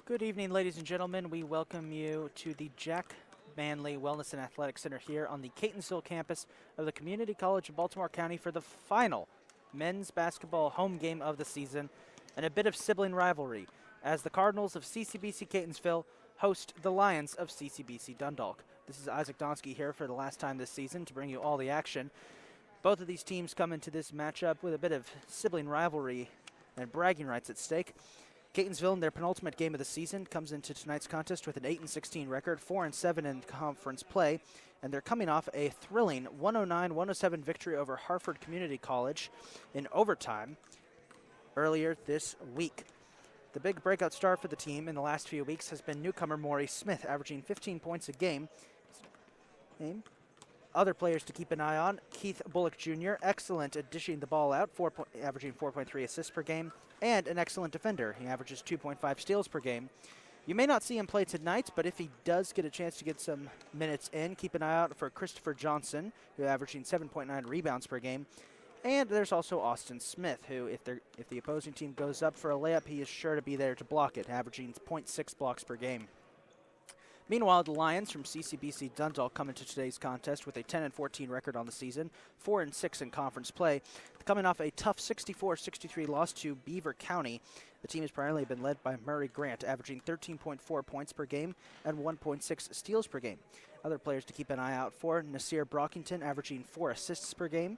Good evening, ladies and gentlemen. We welcome you to the Jack Manley Wellness and Athletic Center here on the Catonsville campus of the Community College of Baltimore County for the final men's basketball home game of the season and a bit of sibling rivalry as the Cardinals of CCBC Catonsville host the Lions of CCBC Dundalk. This is Isaac Donsky here for the last time this season to bring you all the action. Both of these teams come into this matchup with a bit of sibling rivalry and bragging rights at stake. Catonsville, in their penultimate game of the season, comes into tonight's contest with an 8-16 record, 4-7 in conference play, and they're coming off a thrilling 109-107 victory over Harford Community College in overtime earlier this week. The big breakout star for the team in the last few weeks has been newcomer Maury Smith, averaging 15 points a game. Other players to keep an eye on: Keith Bullock Jr., excellent at dishing the ball out, averaging 4.3 assists per game, and an excellent defender. He averages 2.5 steals per game. You may not see him play tonight, but if he does get a chance to get some minutes in, keep an eye out for Christopher Johnson, who averaging 7.9 rebounds per game. And there's also Austin Smith, who, if the opposing team goes up for a layup, he is sure to be there to block it, averaging 0.6 blocks per game. Meanwhile, the Lions from CCBC Dundalk come into today's contest with a 10-14 record on the season, 4-6 in conference play. Coming off a tough 64-63 loss to Beaver County, the team has primarily been led by Murray Grant, averaging 13.4 points per game and 1.6 steals per game. Other players to keep an eye out for: Nasir Brockington, averaging 4 assists per game,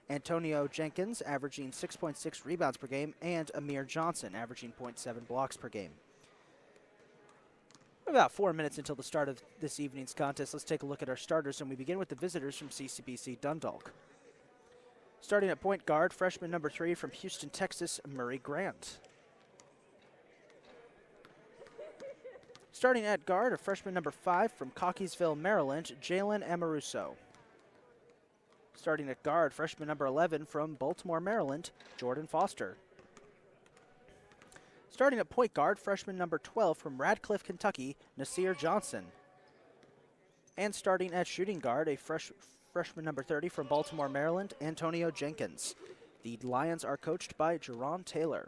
Antonio Jenkins, averaging 6.6 rebounds per game, and Amir Johnson, averaging 0.7 blocks per game. About 4 minutes until the start of this evening's contest. Let's take a look at our starters, and we begin with the visitors from CCBC Dundalk. Starting at point guard, freshman number 3 from Houston, Texas, Murray Grant. Starting at guard, a freshman number 5 from Cockeysville, Maryland, Jalen Amoruso. Starting at guard, freshman number 11 from Baltimore, Maryland, Jordan Foster. Starting at point guard, freshman number 12 from Radcliffe, Kentucky, Nasir Johnson. And starting at shooting guard, a freshman number 30 from Baltimore, Maryland, Antonio Jenkins. The Lions are coached by Jerron Taylor.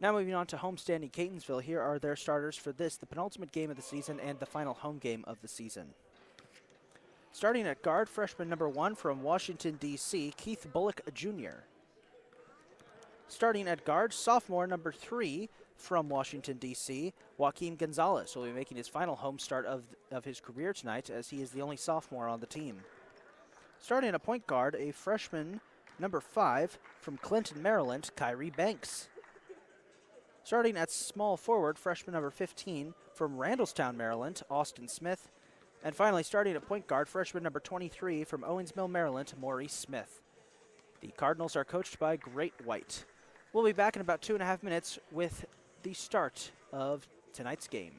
Now moving on to homestanding Catonsville, here are their starters for the penultimate game of the season and the final home game of the season. Starting at guard, freshman number 1 from Washington, D.C., Keith Bullock Jr. Starting at guard, sophomore number 3 from Washington, D.C., Joaquin Gonzalez will be making his final home start of his career tonight, as he is the only sophomore on the team. Starting at point guard, a freshman number 5 from Clinton, Maryland, Kyrie Banks. Starting at small forward, freshman number 15 from Randallstown, Maryland, Austin Smith. And finally, starting at point guard, freshman number 23 from Owens Mill, Maryland, Maurice Smith. The Cardinals are coached by Great White. We'll be back in about 2.5 minutes with the start of tonight's game.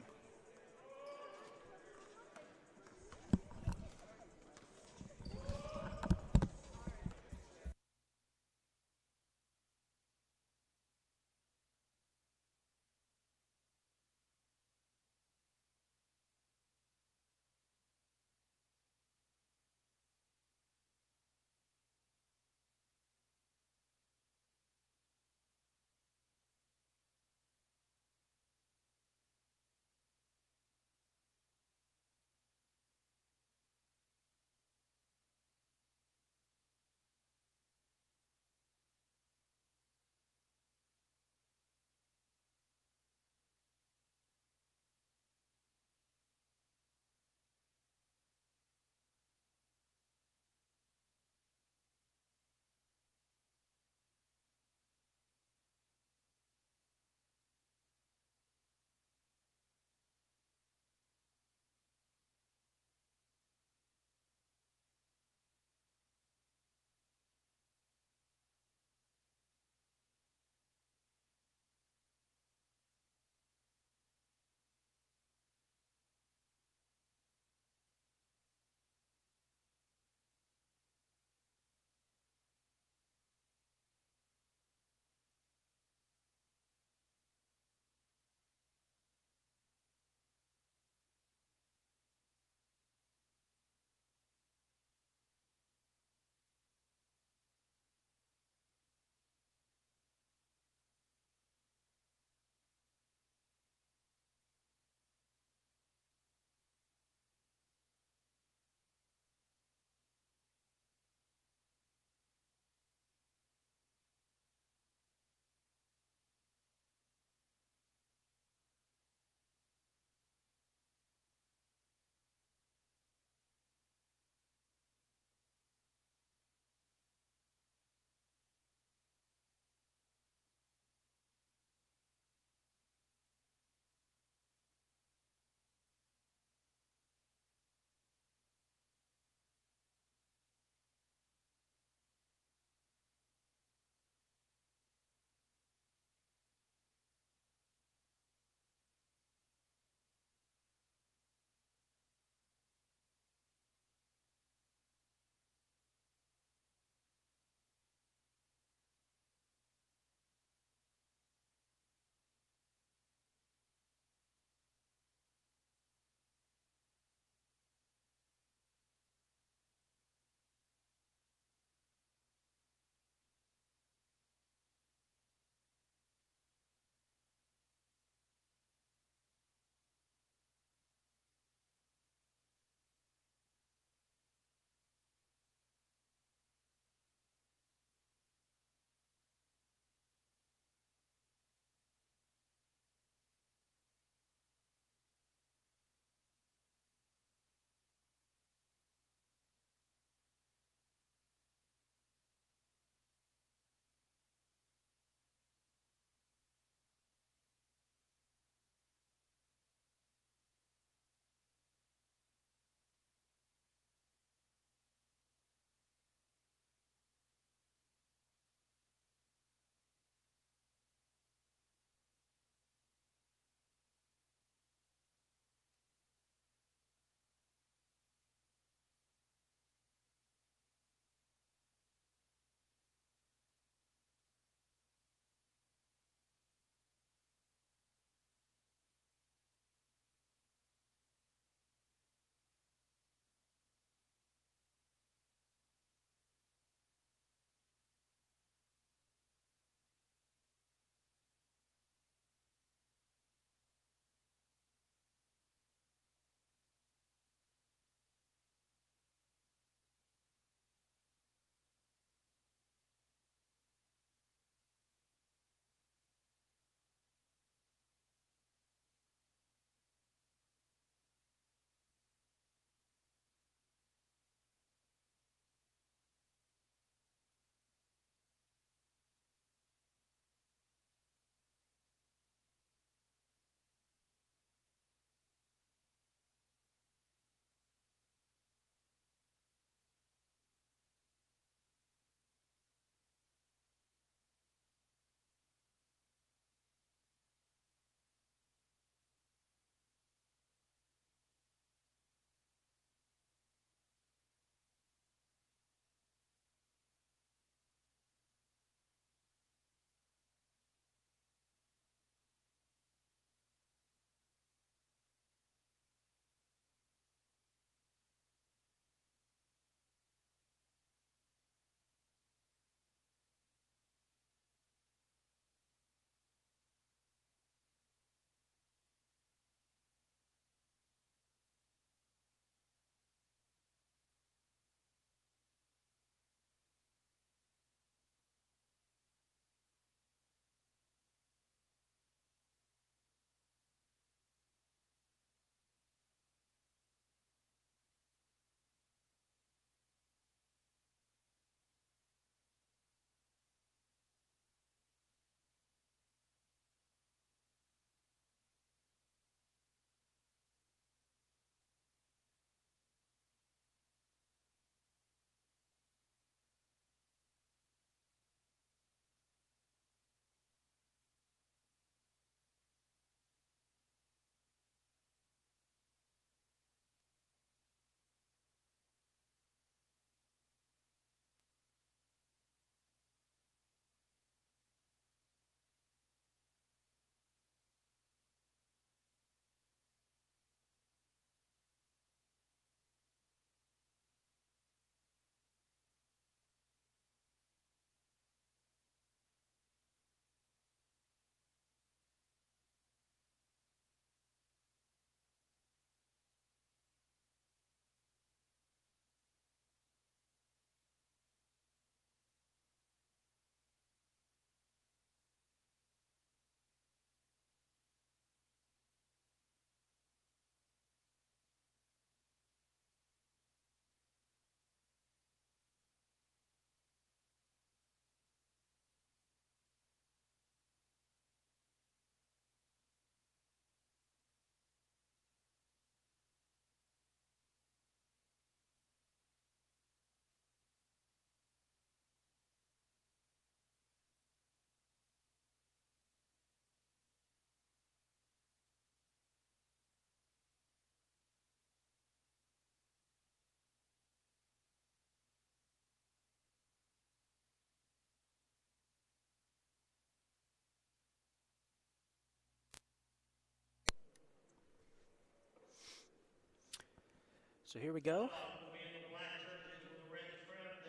So here we go.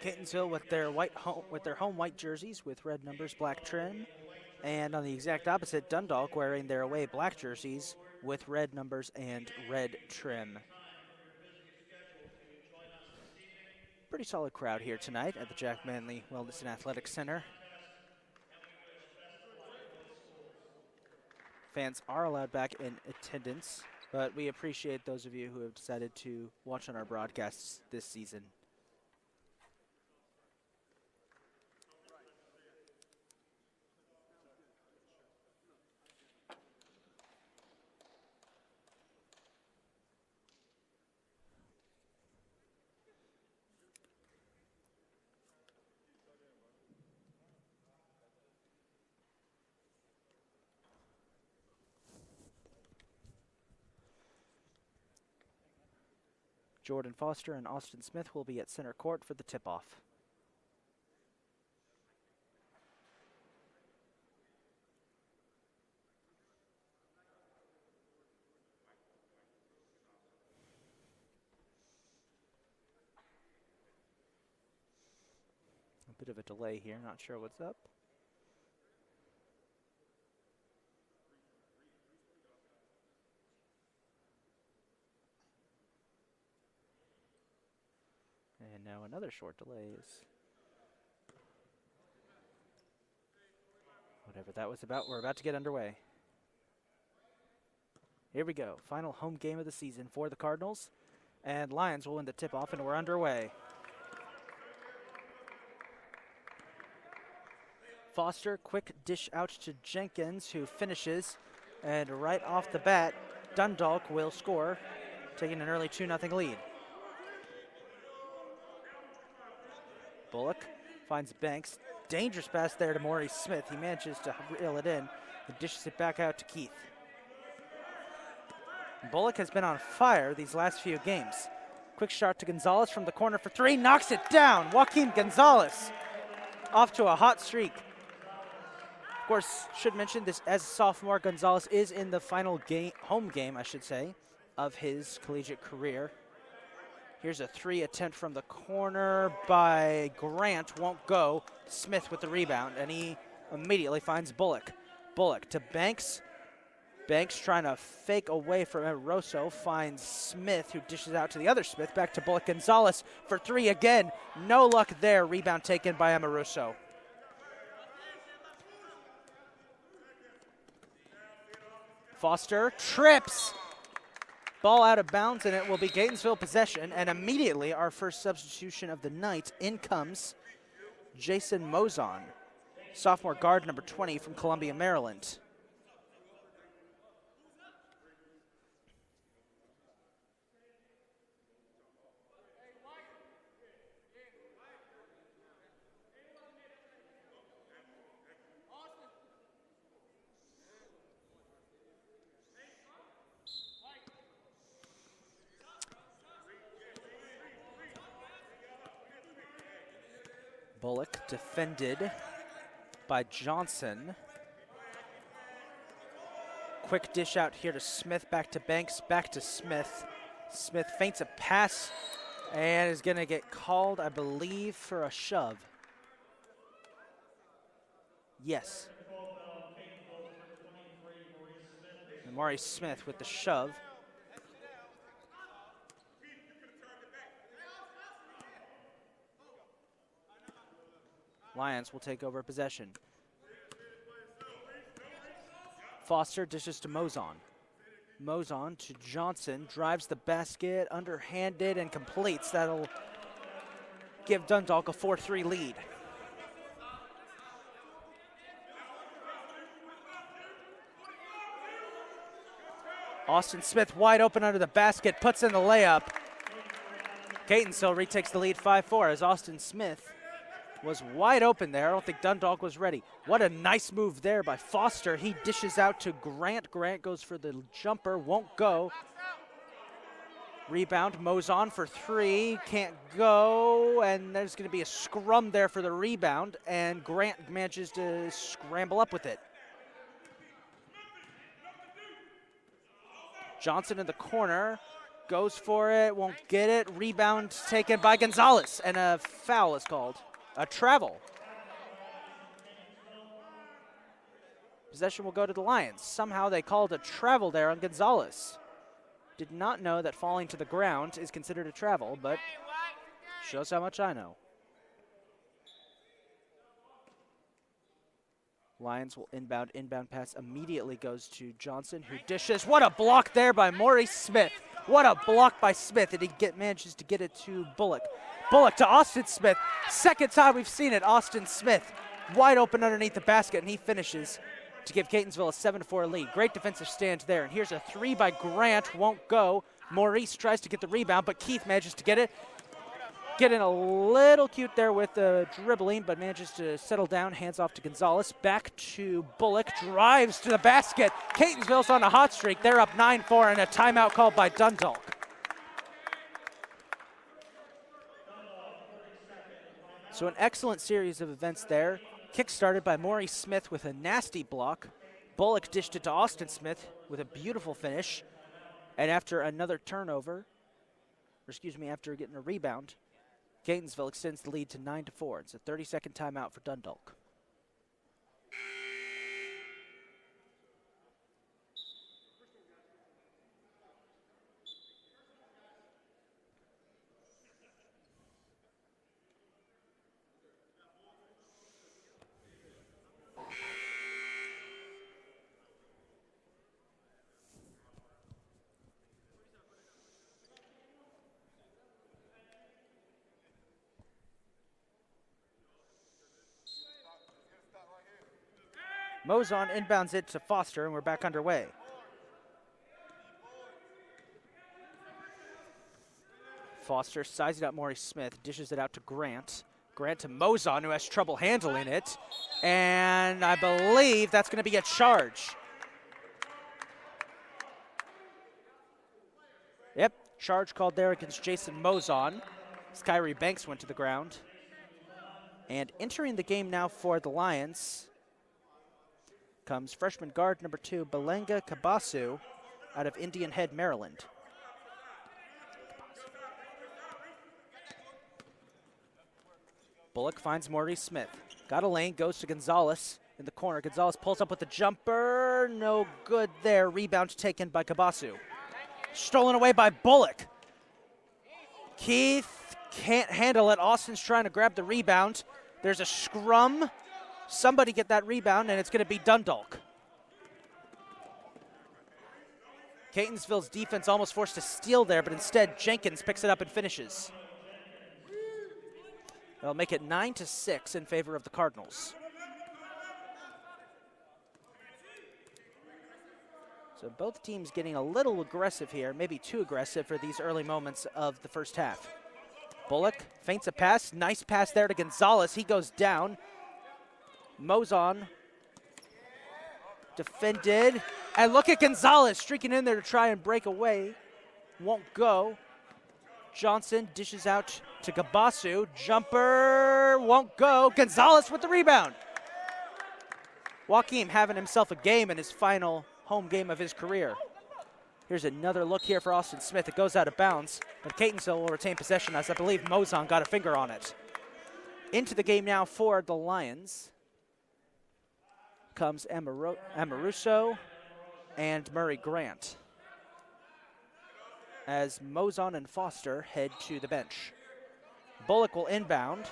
Catonsville with their home white jerseys with red numbers, black trim. And on the exact opposite, Dundalk wearing their away black jerseys with red numbers and red trim. Pretty solid crowd here tonight at the Jack Manley Wellness and Athletics Center. Fans are allowed back in attendance, but we appreciate those of you who have decided to watch on our broadcasts this season. Jordan Foster and Austin Smith will be at center court for the tip-off. A bit of a delay here, not sure what's up. And now another short delay is whatever that was about. We're about to get underway. Here we go. Final home game of the season for the Cardinals. And Lions will win the tip-off, and we're underway. Foster, quick dish out to Jenkins, who finishes. And right off the bat, Dundalk will score, taking an early 2-0 lead. Bullock finds Banks. Dangerous pass there to Maurice Smith. He manages to reel it in and dishes it back out to Keith. Bullock has been on fire these last few games. Quick shot to Gonzalez from the corner for three. Knocks it down. Joaquin Gonzalez off to a hot streak. Of course, should mention this as a sophomore, Gonzalez is in the final game, home game, I should say, of his collegiate career. Here's a three attempt from the corner by Grant, won't go. Smith with the rebound, and he immediately finds Bullock. Bullock to Banks. Banks trying to fake away from Rosso, finds Smith, who dishes out to the other Smith, back to Bullock. Gonzalez for three again. No luck there. Rebound taken by Amoruso. Foster trips. Ball out of bounds, and it will be Catonsville possession. And immediately, our first substitution of the night, in comes Jason Mozon, sophomore guard number 20 from Columbia, Maryland. Bullock defended by Johnson. Quick dish out here to Smith, back to Banks, back to Smith. Smith feints a pass and is going to get called, I believe, for a shove. Yes. And Maurice Smith with the shove. Lions will take over possession. Foster dishes to Mozon. Mozon to Johnson, drives the basket, underhanded, and completes. That'll give Dundalk a 4-3 lead. Austin Smith wide open under the basket, puts in the layup. Catonsville retakes the lead 5-4 as Austin Smith was wide open there. I don't think Dundalk was ready. What a nice move there by Foster. He dishes out to Grant. Grant goes for the jumper, won't go. Rebound, Mozon for three, can't go, and there's going to be a scrum there for the rebound, and Grant manages to scramble up with it. Johnson in the corner, Goes for it, won't get it. Rebound taken by Gonzalez, and a foul is called. A travel. Possession will go to the Lions. Somehow they called a travel there on Gonzalez. Did not know that falling to the ground is considered a travel, but shows how much I know. Lions will inbound. Inbound pass immediately goes to Johnson, who dishes. What a block there by Maurice Smith. What a block by Smith, and he manages to get it to Bullock. Bullock to Austin Smith. Second time we've seen it. Austin Smith wide open underneath the basket, and he finishes to give Catonsville a 7-4 lead. Great defensive stand there, and here's a three by Grant. Won't go. Maurice tries to get the rebound, but Keith manages to get it. Getting a little cute there with the dribbling, but manages to settle down. Hands off to Gonzalez. Back to Bullock. Drives to the basket. Catonsville's on a hot streak. They're up 9-4, and a timeout called by Dundalk. So an excellent series of events there. Kick started by Maurice Smith with a nasty block. Bullock dished it to Austin Smith with a beautiful finish. And after another turnover, after getting a rebound, Catonsville extends the lead to 9-4. It's a 30-second timeout for Dundalk. Mozon inbounds it to Foster, and we're back underway. Foster sizing up Maurice Smith, dishes it out to Grant. Grant to Mozon, who has trouble handling it. And I believe that's going to be a charge. Yep, charge called there against Jason Mozon. Kyrie Banks went to the ground. And entering the game now for the Lions comes freshman guard number 2, Belenga Kabasu, out of Indian Head, Maryland. Bullock finds Maurice Smith. Got a lane, goes to Gonzalez in the corner. Gonzalez pulls up with the jumper. No good there. Rebound taken by Kabasu. Stolen away by Bullock. Keith can't handle it. Austin's trying to grab the rebound. There's a scrum. Somebody get that rebound, and it's going to be Dundalk. Catonsville's defense almost forced a steal there, but instead Jenkins picks it up and finishes. They'll make it 9-6 in favor of the Cardinals. So both teams getting a little aggressive here, maybe too aggressive for these early moments of the first half. Bullock feints a pass. Nice pass there to Gonzalez. He goes down. Mozon defended. And look at Gonzalez streaking in there to try and break away. Won't go. Johnson dishes out to Kabasu. Jumper won't go. Gonzalez with the rebound. Joaquim having himself a game in his final home game of his career. Here's another look here for Austin Smith. It goes out of bounds, but Catonsville will retain possession, as I believe Mozon got a finger on it. Into the game now for the Lions comes Amoruso and Murray Grant, as Mozon and Foster head to the bench. Bullock will inbound.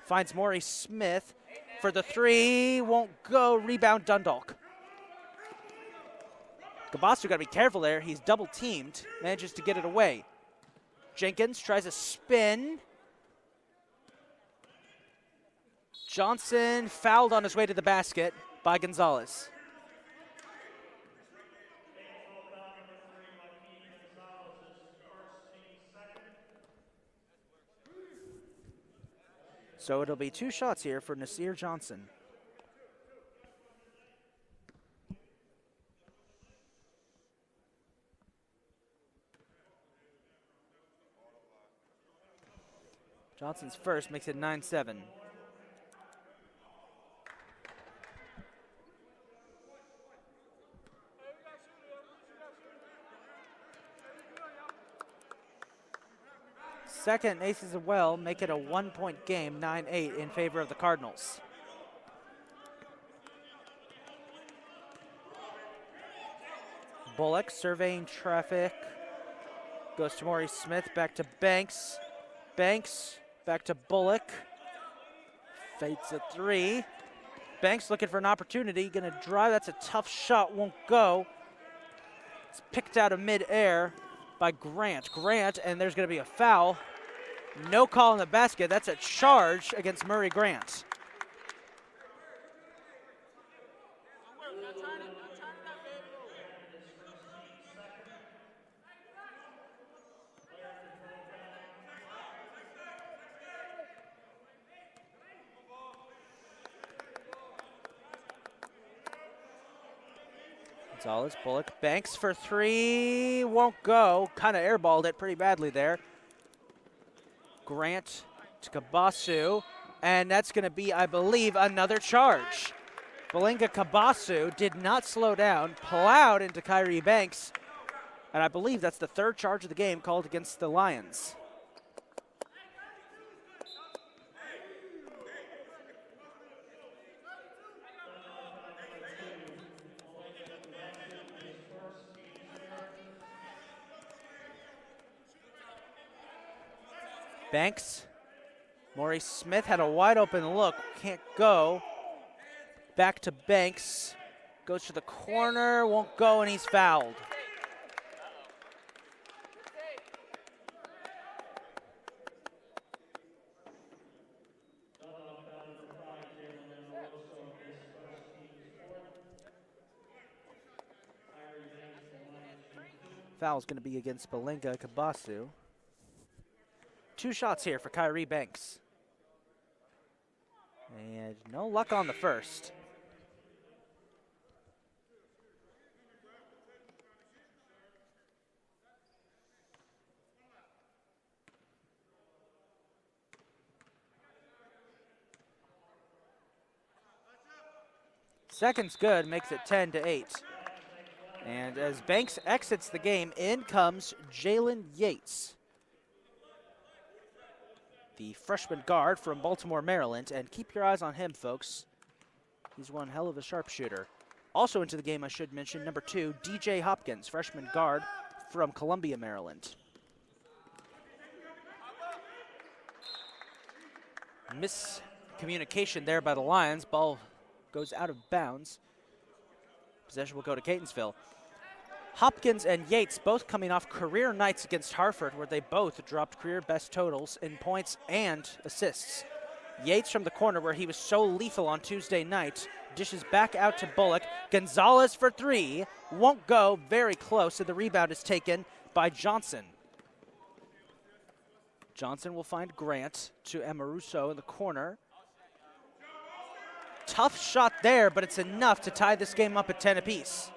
Finds Maurice Smith for the three. Won't go. Rebound Dundalk. Kabasu got to be careful there. He's double teamed. Manages to get it away. Jenkins tries a spin. Johnson fouled on his way to the basket by Gonzalez. So it'll be 2 shots here for Nasir Johnson. Johnson's first makes it 9-7. second aces as well, make it a 1-point game, 9-8 in favor of the Cardinals. Bullock surveying traffic. Goes to Maurice Smith, back to Banks. Banks, back to Bullock. Fates a three. Banks looking for an opportunity, gonna drive, that's a tough shot, won't go. It's picked out of midair by Grant. Grant, and there's gonna be a foul. No call in the basket, that's a charge against Murray Grant. Gonzalez, Bullock, Banks for three, won't go. Kind of airballed it pretty badly there. Grant to Kabasu, and that's going to be, I believe, another charge. Belinga Kabasu did not slow down, plowed into Kyrie Banks, and I believe that's the third charge of the game called against the Lions. Banks, Maurice Smith had a wide open look, can't go. Back to Banks, goes to the corner, won't go, and he's fouled. Foul's going to be against Belinga Kabasu. 2 shots here for Kyrie Banks. And no luck on the first. Second's good, makes it 10-8. And as Banks exits the game, in comes Jalen Yates, the freshman guard from Baltimore, Maryland, and keep your eyes on him, folks. He's one hell of a sharpshooter. Also into the game, I should mention, number 2, DJ Hopkins, freshman guard from Columbia, Maryland. Miscommunication there by the Lions. Ball goes out of bounds. Possession will go to Catonsville. Hopkins and Yates both coming off career nights against Hartford, where they both dropped career best totals in points and assists. Yates from the corner, where he was so lethal on Tuesday night, dishes back out to Bullock. Gonzalez for 3, won't go, very close, and the rebound is taken by Johnson. Johnson will find Grant to Amoruso in the corner. Tough shot there, but it's enough to tie this game up at 10 apiece.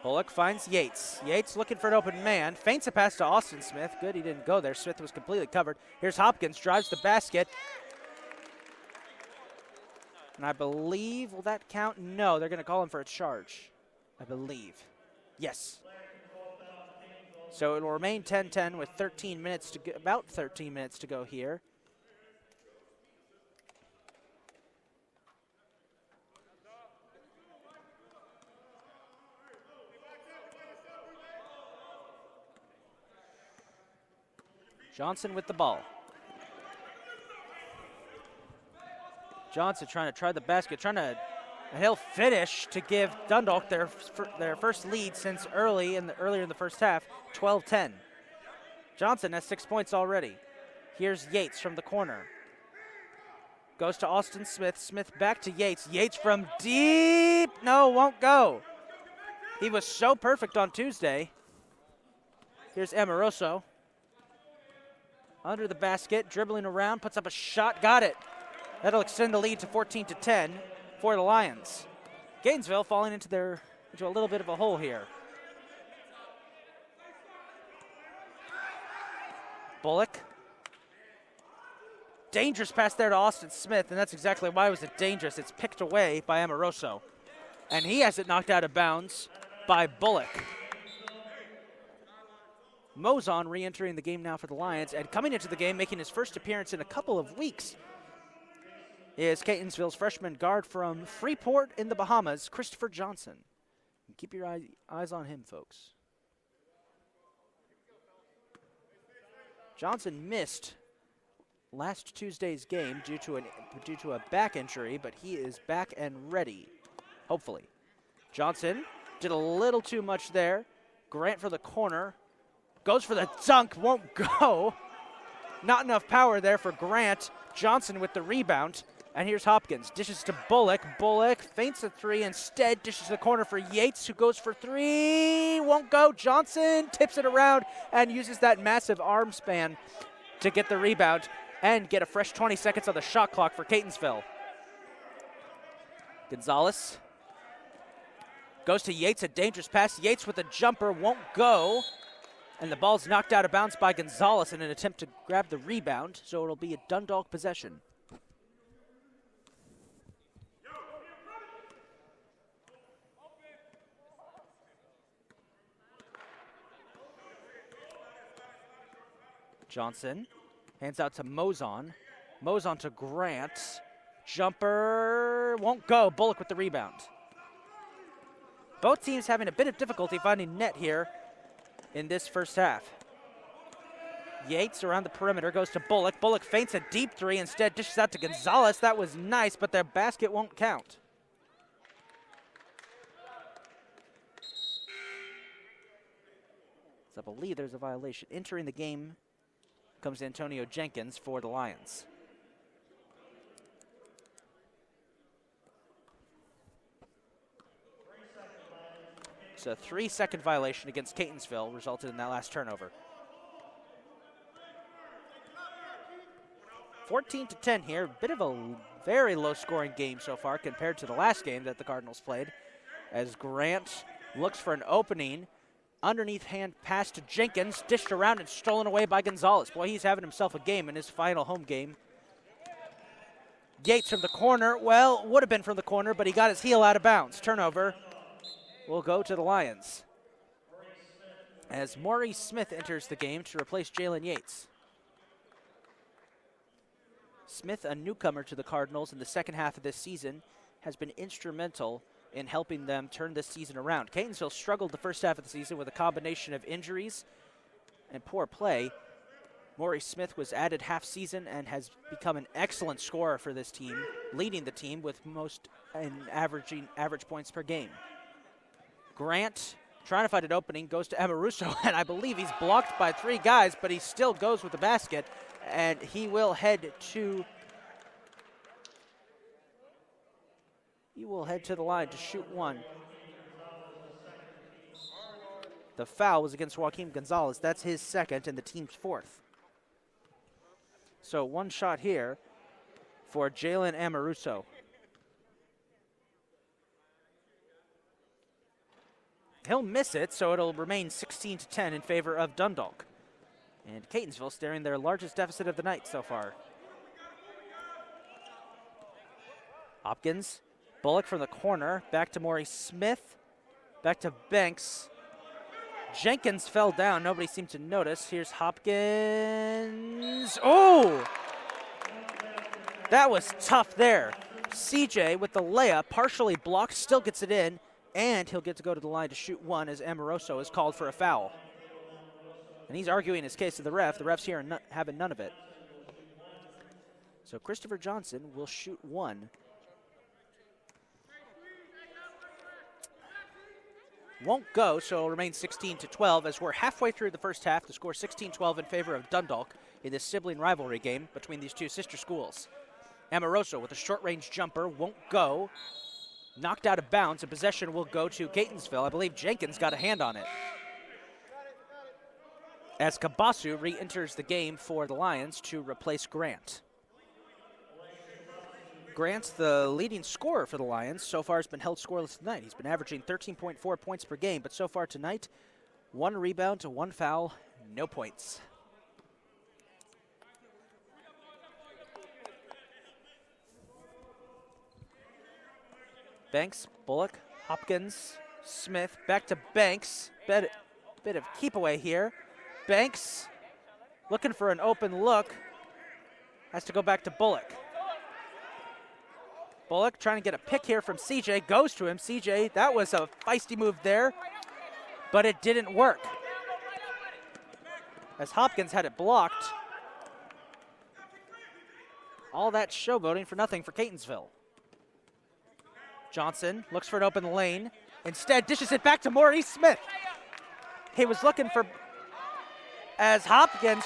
Bullock finds Yates. Yates looking for an open man. Feints a pass to Austin Smith. Good, he didn't go there. Smith was completely covered. Here's Hopkins, drives the basket. And I believe, will that count? No, they're going to call him for a charge, I believe. Yes. So it will remain 10-10 with 13 minutes to go, about 13 minutes to go here. Johnson with the ball. Johnson trying to try the basket, and he'll finish to give Dundalk their first lead since earlier in the first half, 12-10. Johnson has 6 points already. Here's Yates from the corner. Goes to Austin Smith. Smith back to Yates. Yates from deep. No, won't go. He was so perfect on Tuesday. Here's Amoroso. Under the basket, dribbling around, puts up a shot, got it. That'll extend the lead to 14-10 for the Lions. Gainesville falling into a little bit of a hole here. Bullock dangerous pass there to Austin Smith, and that's exactly why it was dangerous. It's picked away by Amoroso, and he has it knocked out of bounds by Bullock. Mozon re-entering the game now for the Lions, and coming into the game, making his first appearance in a couple of weeks, is Catonsville's freshman guard from Freeport in the Bahamas, Christopher Johnson. Keep your eyes on him, folks. Johnson missed last Tuesday's game due to a back injury, but he is back and ready, hopefully. Johnson did a little too much there. Grant for the corner. Goes for the dunk, won't go. Not enough power there for Grant. Johnson with the rebound. And here's Hopkins, dishes to Bullock. Bullock feints a three, instead dishes to the corner for Yates, who goes for three, won't go. Johnson tips it around and uses that massive arm span to get the rebound and get a fresh 20 seconds on the shot clock for Catonsville. Gonzalez goes to Yates, a dangerous pass. Yates with a jumper, won't go. And the ball's knocked out of bounds by Gonzalez in an attempt to grab the rebound, so it'll be a Dundalk possession. Johnson hands out to Mozon. Mozon to Grant. Jumper won't go. Bullock with the rebound. Both teams having a bit of difficulty finding net here in this first half. Yates around the perimeter goes to Bullock. Bullock feints a deep three, instead dishes out to Gonzalez. That was nice, but their basket won't count. So I believe there's a violation. Entering the game comes Antonio Jenkins for the Lions. So a 3-second violation against Catonsville resulted in that last turnover. 14-10 here. Bit of a very low-scoring game so far compared to the last game that the Cardinals played, as Grant looks for an opening. Underneath hand pass to Jenkins, dished around and stolen away by Gonzalez. Boy, he's having himself a game in his final home game. Yates from the corner. Well, would have been from the corner, but he got his heel out of bounds. Turnover will go to the Lions, as Maurice Smith enters the game to replace Jalen Yates. Smith, a newcomer to the Cardinals in the second half of this season, has been instrumental in helping them turn this season around. Catonsville struggled the first half of the season with a combination of injuries and poor play. Maurice Smith was added half season and has become an excellent scorer for this team, leading the team with most and average points per game. Grant trying to find an opening, goes to Amoroso, and I believe he's blocked by three guys, but he still goes with the basket, and he will head to the line to shoot one. The foul was against Joaquin Gonzalez. That's his second and the team's fourth. So one shot here for Jalen Amoroso. He'll miss it, so it'll remain 16-10 in favor of Dundalk. And Catonsville staring their largest deficit of the night so far. Hopkins, Bullock from the corner, back to Maurice Smith, back to Banks. Jenkins fell down, nobody seemed to notice. Here's Hopkins. Oh! That was tough there. CJ with the layup, partially blocked, still gets it in, and he'll get to go to the line to shoot one as Amoroso is called for a foul. And he's arguing his case to the ref. The ref's here and having none of it. So Christopher Johnson will shoot one. Won't go, so it'll remain 16-12 as we're halfway through the first half. The score 16-12 in favor of Dundalk in this sibling rivalry game between these two sister schools. Amoroso with a short-range jumper, won't go. Knocked out of bounds, and possession will go to Catonsville. I believe Jenkins got a hand on it. As Kabasu re-enters the game for the Lions to replace Grant. Grant's the leading scorer for the Lions. So far has been held scoreless tonight. He's been averaging 13.4 points per game, but so far tonight, 1 rebound to 1 foul, no points. Banks, Bullock, Hopkins, Smith, back to Banks. Bit of keep away here. Banks looking for an open look. Has to go back to Bullock. Bullock trying to get a pick here from CJ. Goes to him. CJ, that was a feisty move there, but it didn't work, as Hopkins had it blocked. All that showboating for nothing for Catonsville. Johnson looks for an open lane. Instead, dishes it back to Maurice Smith. He was looking for, as Hopkins,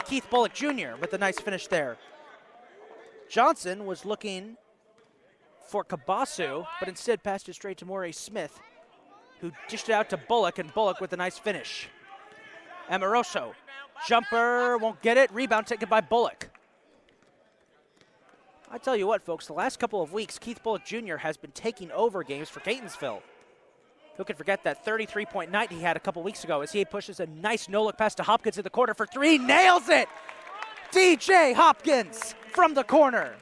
Keith Bullock Jr. with a nice finish there. Johnson was looking for Kabasu, but instead passed it straight to Maurice Smith, who dished it out to Bullock, and Bullock with a nice finish. Amoroso, jumper, won't get it. Rebound taken by Bullock. I tell you what, folks, the last couple of weeks, Keith Bullock Jr. has been taking over games for Catonsville. Who can forget that 33-point night he had a couple weeks ago as he pushes a nice no-look pass to Hopkins in the corner for three, nails it! DJ Hopkins from the corner.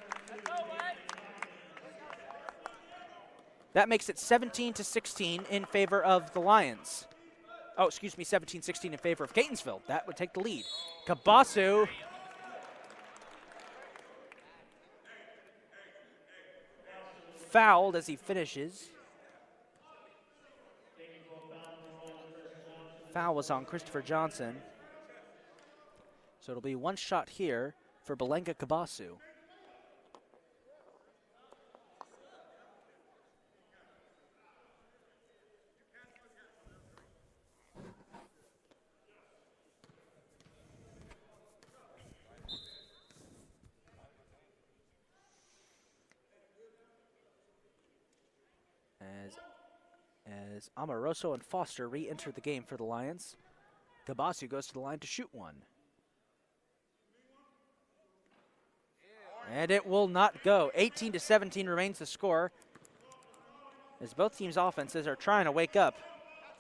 That makes it 17-16 in favor of the Lions. 17-16 in favor of Catonsville. That would take the lead. Kabasu. Fouled as he finishes. Foul was on Christopher Johnson. So it'll be one shot here for Belenga Kabasu. As Amoroso and Foster re-enter the game for the Lions. Kabasu goes to the line to shoot one. And it will not go. 18-17 remains the score, as both teams' offenses are trying to wake up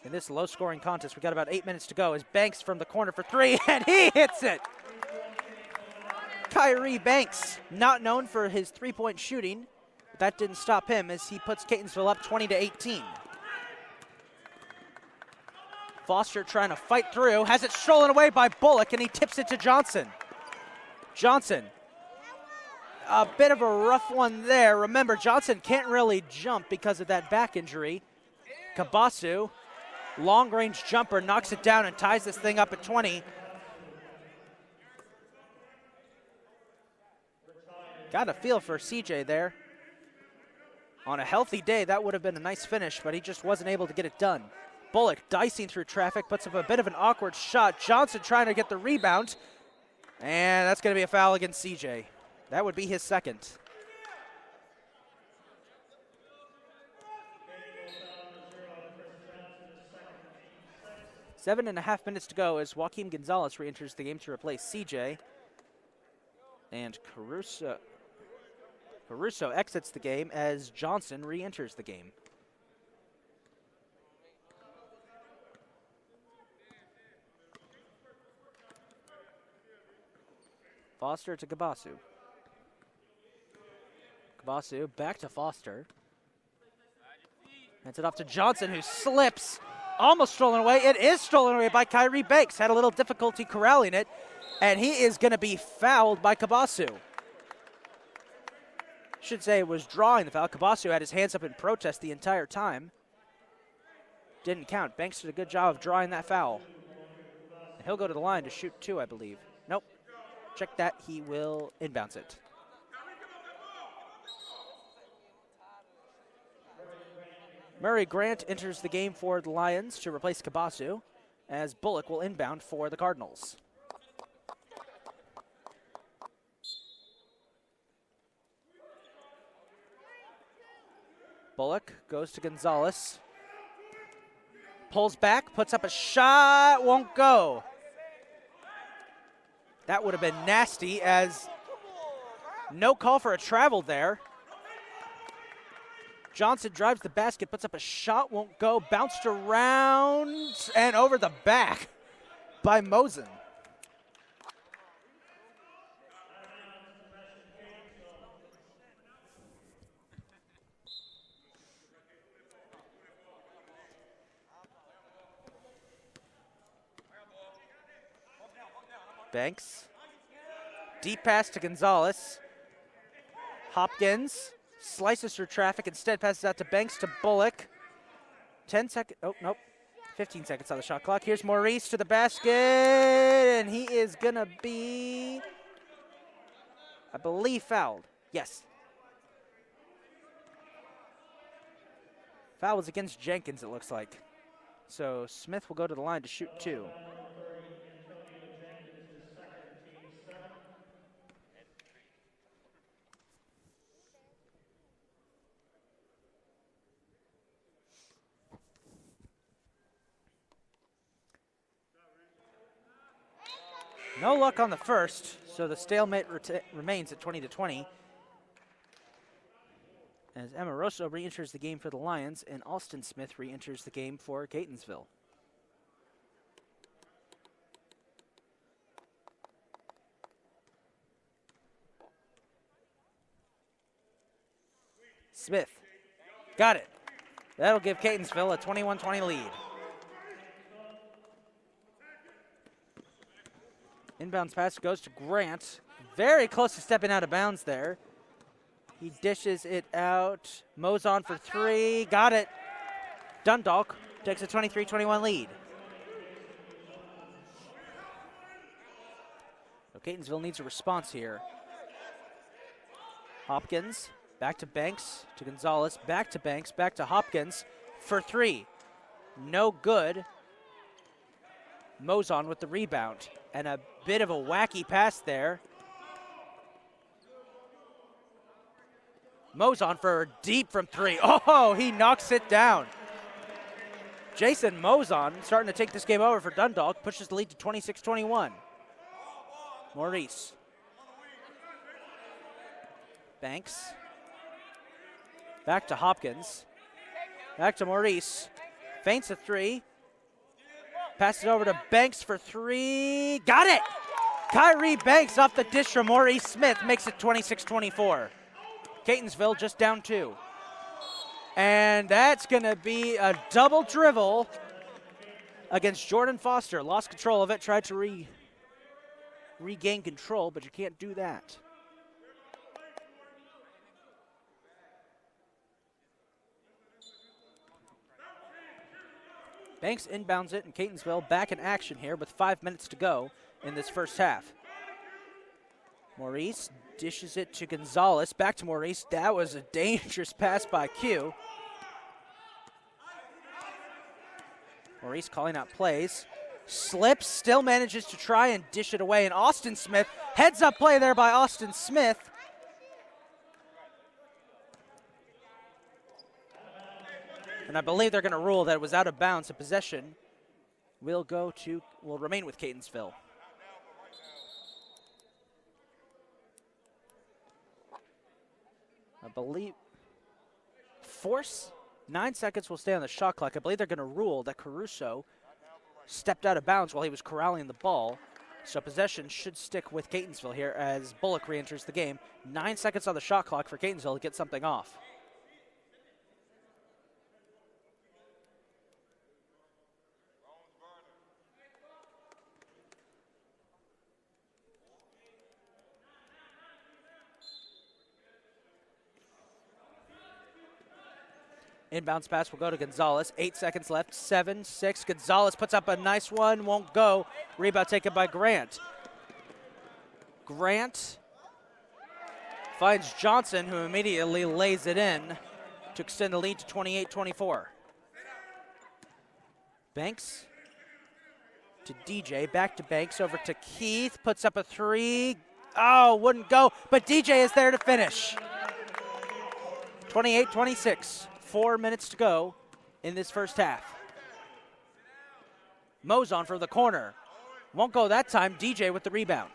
in this low-scoring contest. We've got about 8 minutes to go as Banks from the corner for three, and he hits it! Kyrie Banks, not known for his three-point shooting, but that didn't stop him as he puts Catonsville up 20-18. Foster trying to fight through, has it stolen away by Bullock, and he tips it to Johnson. Johnson, a bit of a rough one there. Remember, Johnson can't really jump because of that back injury. Kabasu, long-range jumper, knocks it down and ties this thing up at 20. Got a feel for CJ there. On a healthy day, that would have been a nice finish, but he just wasn't able to get it done. Bullock dicing through traffic, puts up a bit of an awkward shot. Johnson trying to get the rebound, and that's going to be a foul against CJ. That would be his second. 7.5 minutes to go as Joaquin Gonzalez re-enters the game to replace CJ. And Caruso exits the game as Johnson re-enters the game. Foster to Kabasu. Kabasu back to Foster. Hands it off to Johnson, who slips. Almost stolen away. It is stolen away by Kyrie Banks. Had a little difficulty corralling it, and he is going to be fouled by Kabasu. Should say it was drawing the foul. Kabasu had his hands up in protest the entire time. Didn't count. Banks did a good job of drawing that foul. And he'll go to the line to shoot two, I believe. Nope. Check that. He will inbounds it. Murray Grant enters the game for the Lions to replace Kabasu, as Bullock will inbound for the Cardinals. Bullock goes to Gonzalez. Pulls back, puts up a shot, won't go. That would have been nasty, as no call for a travel there. Johnson drives the basket, puts up a shot, won't go, bounced around and over the back by Mosen. Banks. Deep pass to Gonzalez. Hopkins slices through traffic, instead passes out to Banks to Bullock. 10 seconds, oh, nope. 15 seconds on the shot clock. Here's Maurice to the basket, and he is gonna be, I believe, fouled. Yes. Foul was against Jenkins, it looks like. So Smith will go to the line to shoot 2. No luck on the first, so the stalemate remains at 20-20. As Amoroso re-enters the game for the Lions and Alston Smith re-enters the game for Catonsville. Smith, got it. That'll give Catonsville a 21-20 lead. Inbounds pass goes to Grant. Very close to stepping out of bounds there. He dishes it out. Mozon for 3. Got it. Dundalk takes a 23-21 lead. So Catonsville needs a response here. Hopkins back to Banks to Gonzalez. Back to Banks. Back to Hopkins for 3. No good. Mozon with the rebound. And a bit of a wacky pass there. Mozon for deep from 3. Oh, he knocks it down. Jason Mozon starting to take this game over for Dundalk. Pushes the lead to 26-21. Maurice. Banks. Back to Hopkins. Back to Maurice. Feints a 3. Passes over to Banks for 3. Got it! Kyrie Banks off the dish from Maurice Smith makes it 26-24. Catonsville just down 2. And that's going to be a double dribble against Jordan Foster. Lost control of it, tried to regain control, but you can't do that. Banks inbounds it, and Catonsville back in action here with 5 minutes to go in this first half. Maurice dishes it to Gonzalez. Back to Maurice. That was a dangerous pass by Q. Maurice calling out plays. Slips, still manages to try and dish it away. And Austin Smith, heads up play there by Austin Smith. And I believe they're going to rule that it was out of bounds. The possession will remain with Catonsville. I believe force 9 seconds will stay on the shot clock. I believe they're going to rule that Caruso stepped out of bounds while he was corralling the ball. So possession should stick with Catonsville here as Bullock re-enters the game. 9 seconds on the shot clock for Catonsville to get something off. Inbounds pass will go to Gonzalez. 8 seconds left. 7, 6. Gonzalez puts up a nice one. Won't go. Rebound taken by Grant. Grant finds Johnson, who immediately lays it in to extend the lead to 28-24. Banks to DJ. Back to Banks. Over to Keith. Puts up a 3. Oh, wouldn't go. But DJ is there to finish. 28-26. 4 minutes to go in this first half. Mozon for the corner. Won't go that time. DJ with the rebound.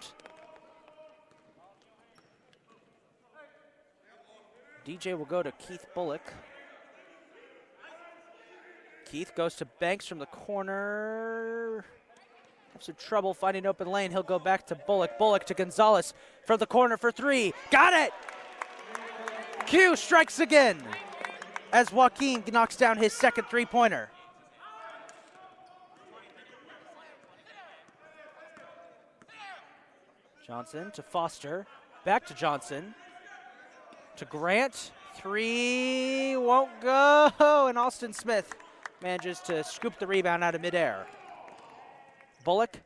DJ will go to Keith Bullock. Keith goes to Banks from the corner. Have some trouble finding open lane. He'll go back to Bullock. Bullock to Gonzalez from the corner for 3. Got it! Q strikes again as Joaquin knocks down his second three-pointer. Johnson to Foster. Back to Johnson. To Grant. 3 won't go. And Austin Smith manages to scoop the rebound out of midair. Bullock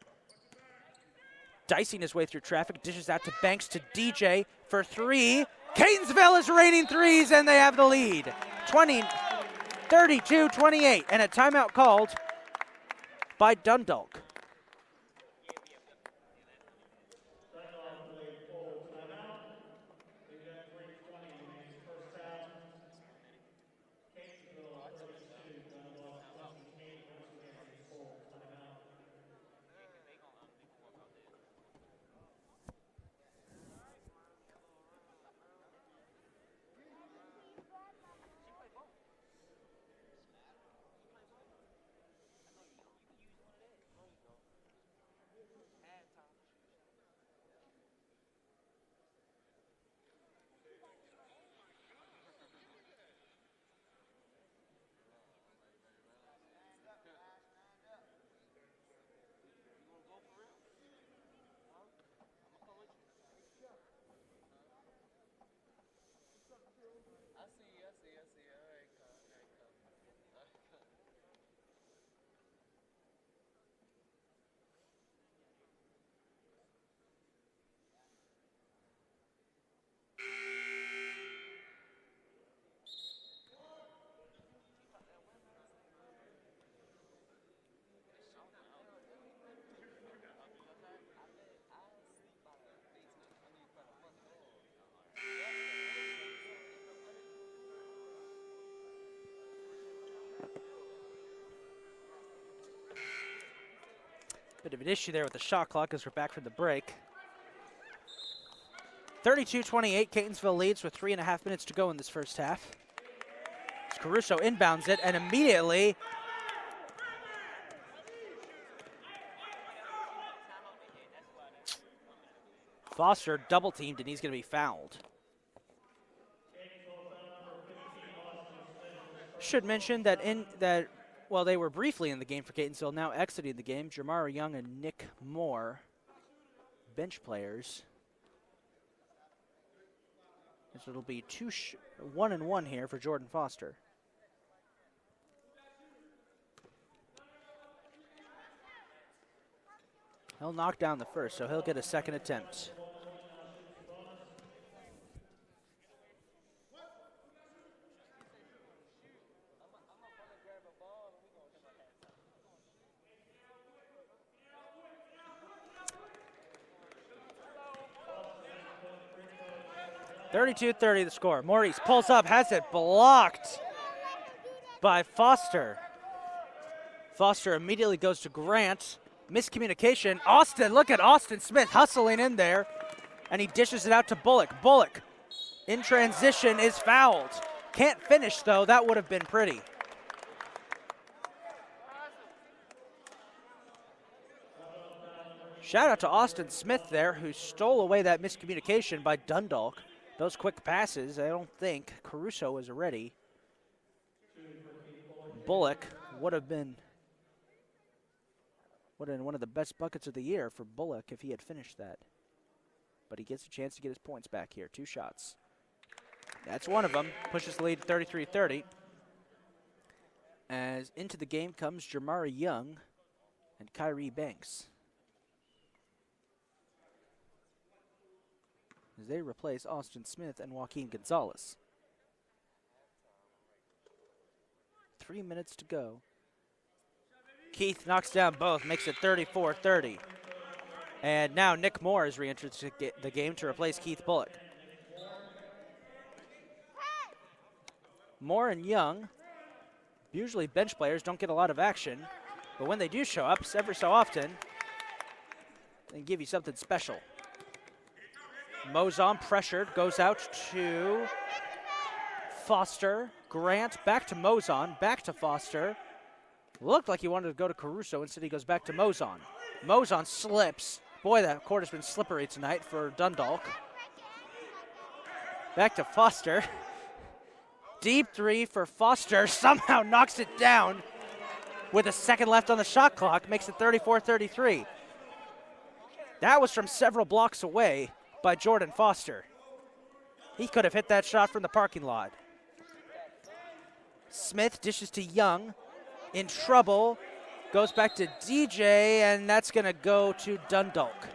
dicing his way through traffic. Dishes out to Banks to DJ for 3. Catonsville is raining threes, and they have the lead. 32-28, and a timeout called by Dundalk. Bit of an issue there with the shot clock as we're back from the break. 32-28, Catonsville leads with 3.5 minutes to go in this first half. As Caruso inbounds it, and immediately Foster double teamed, and he's going to be fouled. Should mention that while they were briefly in the game for Catonsville, now exiting the game, Jamar Young and Nick Moore, bench players. So it'll be 1-1 here for Jordan Foster. He'll knock down the first, so he'll get a second attempt. (32-30) the score. Maurice pulls up, has it blocked by Foster. Foster immediately goes to Grant. Miscommunication. Austin, look at Austin Smith hustling in there, and he dishes it out to Bullock. Bullock in transition is fouled. Can't finish though, that would have been pretty. Shout out to Austin Smith there, who stole away that miscommunication by Dundalk. Those quick passes, I don't think Caruso was ready. Bullock would have been one of the best buckets of the year for Bullock if he had finished that. But he gets a chance to get his points back here. 2 shots. That's one of them. Pushes the lead 33-30. As into the game comes Jamari Young and Kyrie Banks, as they replace Austin Smith and Joaquin Gonzalez. 3 minutes to go. Keith knocks down both, makes it 34-30. And now Nick Moore is re-entered to get the game to replace Keith Bullock. Moore and Young, usually bench players, don't get a lot of action, but when they do show up, every so often, they give you something special. Mozon pressured, goes out to Foster. Grant back to Mozon, back to Foster. Looked like he wanted to go to Caruso, instead he goes back to Mozon. Mozon slips. Boy, that court has been slippery tonight for Dundalk. Back to Foster. Deep 3 for Foster, somehow knocks it down with a second left on the shot clock, makes it 34-33. That was from several blocks away by Jordan Foster. He could have hit that shot from the parking lot. Smith dishes to Young. In trouble. Goes back to DJ, and that's going to go to Dundalk.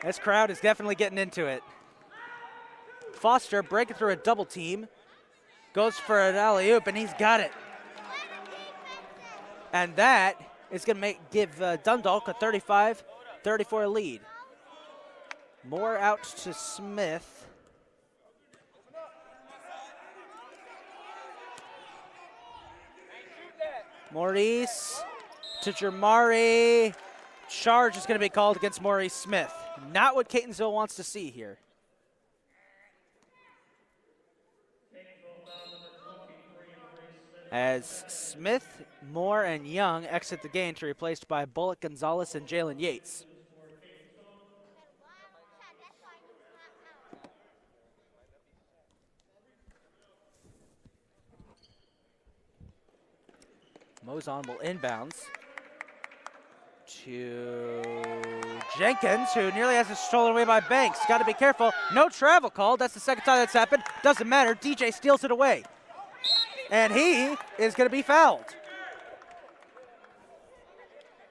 This crowd is definitely getting into it. Foster breaking through a double team. Goes for an alley-oop, and he's got it. And that is going to give Dundalk a 35-34 lead. Moore out to Smith. Maurice to Jamari. Charge is going to be called against Maurice Smith. Not what Catonsville wants to see here. As Smith, Moore, and Young exit the game to be replaced by Bullock, Gonzalez, and Jalen Yates. Mozon will inbounds to Jenkins, who nearly has it stolen away by Banks. Got to be careful. No travel called. That's the second time that's happened. Doesn't matter. DJ steals it away. And he is going to be fouled.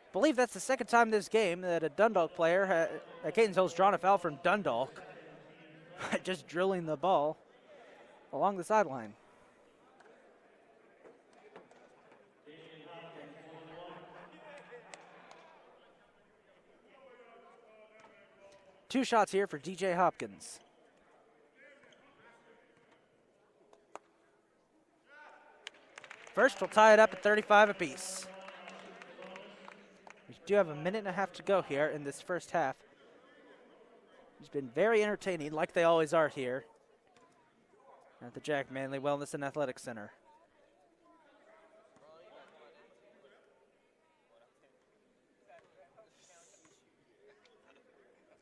I believe that's the second time this game that a Dundalk player at Catonsville's drawn a foul from Dundalk. Just drilling the ball along the sideline. Two shots here for DJ Hopkins. First, we'll tie it up at 35 apiece. We do have a minute and a half to go here in this first half. It's been very entertaining, like they always are here at the Jack Manley Wellness and Athletic Center.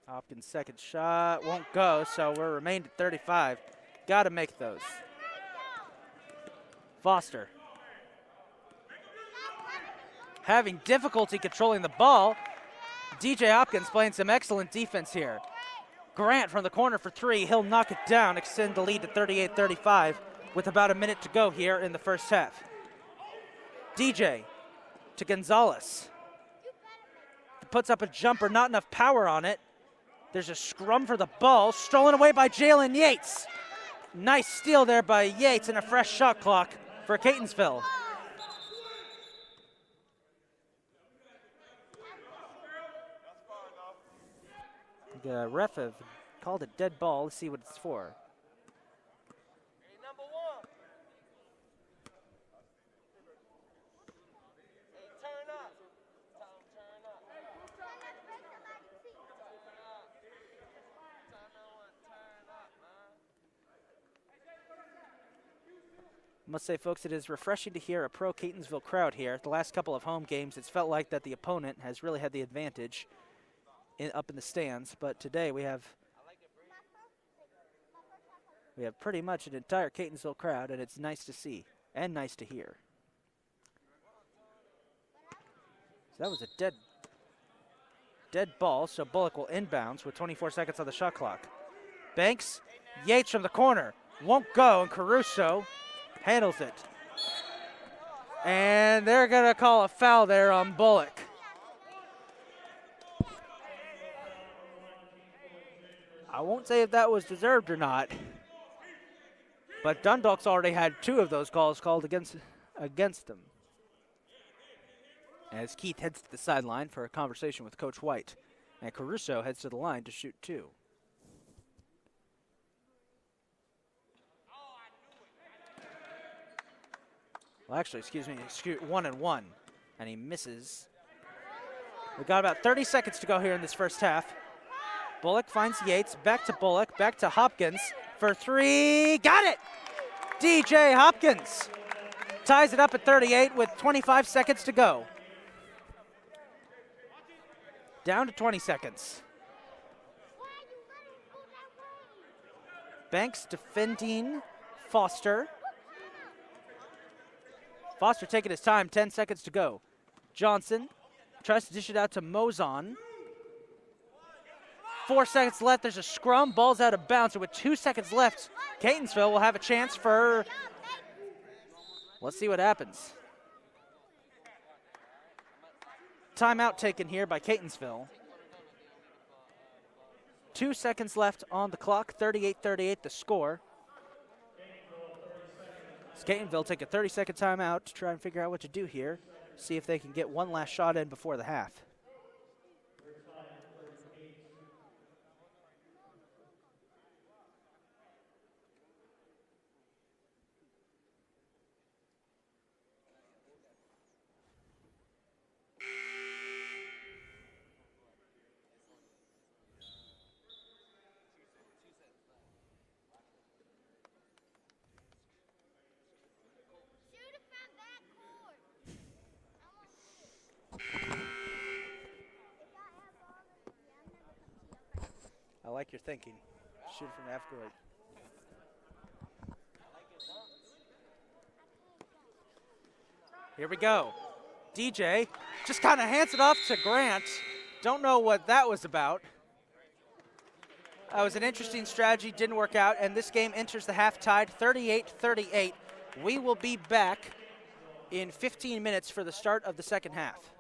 Hopkins' second shot won't go, so we're remained at 35. Got to make those. Foster. Having difficulty controlling the ball. DJ Hopkins playing some excellent defense here. Grant from the corner for three. He'll knock it down, extend the lead to 38-35 with about a minute to go here in the first half. DJ to Gonzalez. Puts up a jumper, not enough power on it. There's a scrum for the ball, stolen away by Jalen Yates. Nice steal there by Yates and a fresh shot clock for Catonsville. The ref have called a dead ball. Let's see what it's for. I must say, folks, it is refreshing to hear a pro Catonsville crowd here. The last couple of home games, it's felt like that the opponent has really had the advantage up in the stands, but today we have pretty much an entire Catonsville crowd, and it's nice to see and nice to hear. So that was a dead ball, so Bullock will inbounds with 24 seconds on the shot clock. Banks, Yates from the corner, won't go, and Caruso handles it. And they're going to call a foul there on Bullock. I won't say if that was deserved or not, but Dundalk's already had two of those calls called against them. As Keith heads to the sideline for a conversation with Coach White, and Caruso heads to the line to shoot two. Well, actually, excuse me, 1-1, and he misses. We've got about 30 seconds to go here in this first half. Bullock finds Yates, back to Bullock, back to Hopkins for three. Got it! DJ Hopkins ties it up at 38 with 25 seconds to go. Down to 20 seconds. Banks defending Foster. Foster taking his time, 10 seconds to go. Johnson tries to dish it out to Mozon. 4 seconds left, there's a scrum, ball's out of bounds, and with 2 seconds left, Catonsville will have a chance for, let's see what happens. Timeout taken here by Catonsville. 2 seconds left on the clock, 38-38 the score. Catonsville take a 30-second timeout to try and figure out what to do here. See if they can get one last shot in before the half. I like your thinking. Shoot from half court. Here we go. DJ just kind of hands it off to Grant. Don't know what that was about. That was an interesting strategy, didn't work out, and this game enters the half tied 38-38. We will be back in 15 minutes for the start of the second half.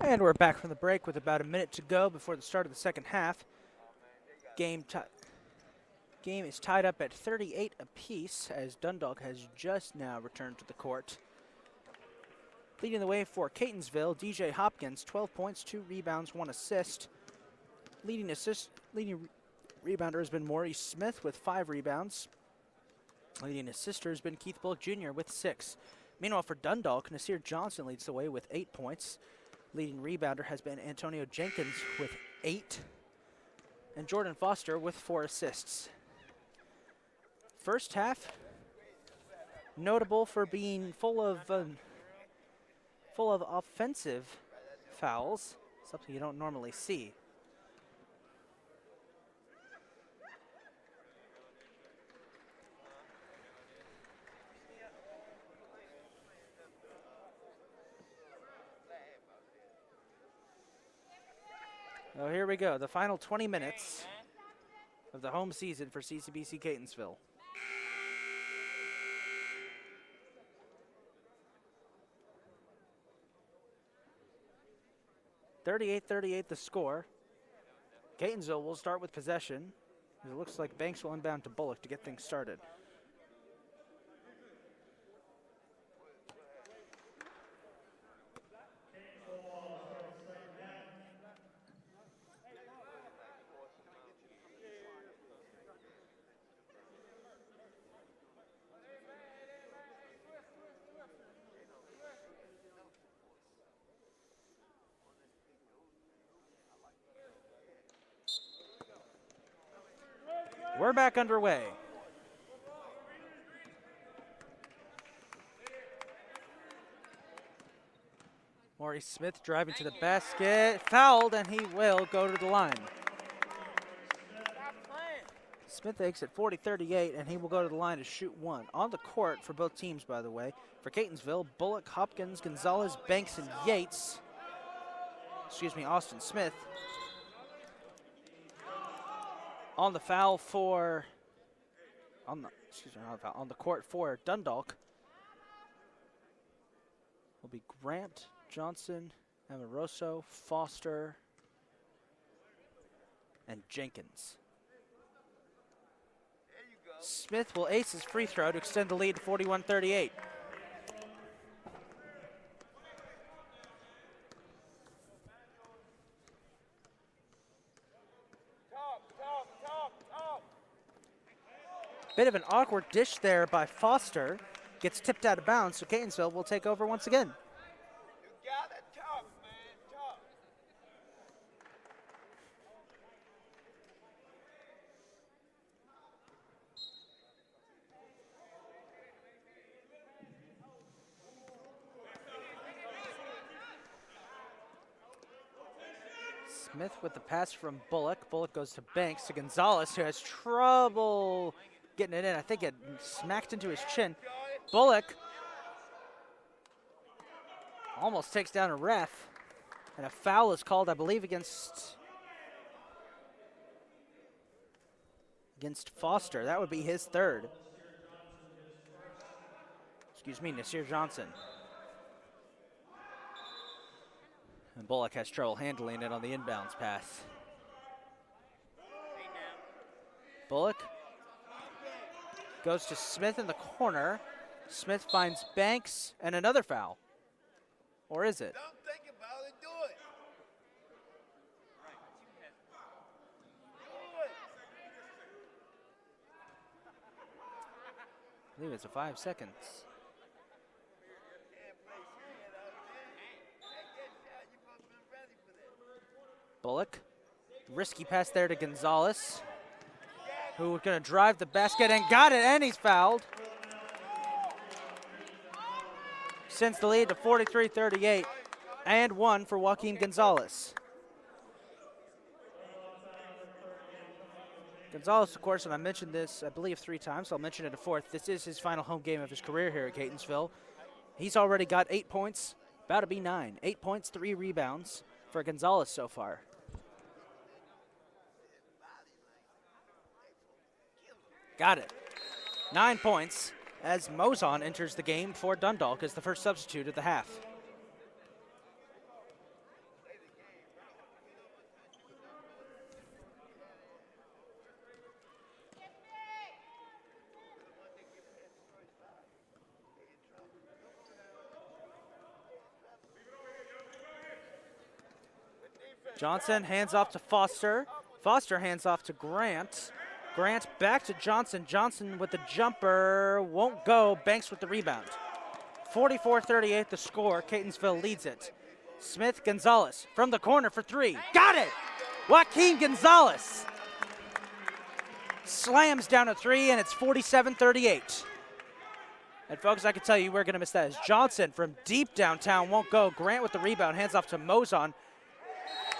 And we're back from the break with about a minute to go before the start of the second half. Game is tied up at 38 apiece as Dundalk has just now returned to the court. Leading the way for Catonsville, DJ Hopkins, 12 points, 2 rebounds, 1 assist. Leading rebounder has been Maurice Smith with 5 rebounds. Leading assister has been Keith Bullock Jr. with 6. Meanwhile, for Dundalk, Nasir Johnson leads the way with 8 points. Leading rebounder has been Antonio Jenkins with 8. And Jordan Foster with 4 assists. First half, notable for being full of offensive fouls, something you don't normally see. So here we go, the final 20 minutes of the home season for CCBC Catonsville. .38-38 the score. Catonsville will start with possession. It looks like Banks will inbound to Bullock to get things started. We're back underway. Maurice Smith driving to the basket, fouled, and he will go to the line. Smith takes it 40-38, and he will go to the line to shoot 1. On the court for both teams, by the way. For Catonsville, Bullock, Hopkins, Gonzalez, Banks, and Yates. Austin Smith. On the foul for, on the court for Dundalk will be Grant, Johnson, Amoroso, Foster, and Jenkins. Smith will ace his free throw to extend the lead to 41-38. Bit of an awkward dish there by Foster. Gets tipped out of bounds, so Catonsville will take over once again. You gotta talk, man. Talk. Smith with the pass from Bullock. Bullock goes to Banks to Gonzalez, who has trouble getting it in. I think it smacked into his chin. Bullock almost takes down a ref, and a foul is called, I believe, against Foster. That would be his third. Nasir Johnson. And Bullock has trouble handling it on the inbounds pass. Bullock goes to Smith in the corner. Smith finds Banks and another foul. Or is it? Don't think about it, do it. I believe it's a 5 seconds. Bullock, risky pass there to Gonzalez, who was going to drive the basket and got it, and he's fouled. Sends the lead to 43-38, and 1 for Joaquin Gonzalez. Gonzalez, of course, and I mentioned this, I believe, 3 times, so I'll mention it a 4th. This is his final home game of his career here at Catonsville. He's already got 8 points, about to be 9. 8 points, 3 rebounds for Gonzalez so far. Got it. 9 points as Mozon enters the game for Dundalk as the first substitute at the half. Johnson hands off to Foster. Foster hands off to Grant. Grant back to Johnson. Johnson with the jumper. Won't go. Banks with the rebound. 44-38 the score. Catonsville leads it. Smith Gonzalez from the corner for three. Got it! Joaquin Gonzalez slams down a three, and it's 47-38. And folks, I can tell you we're going to miss that. As Johnson from deep downtown won't go. Grant with the rebound, hands off to Mozon.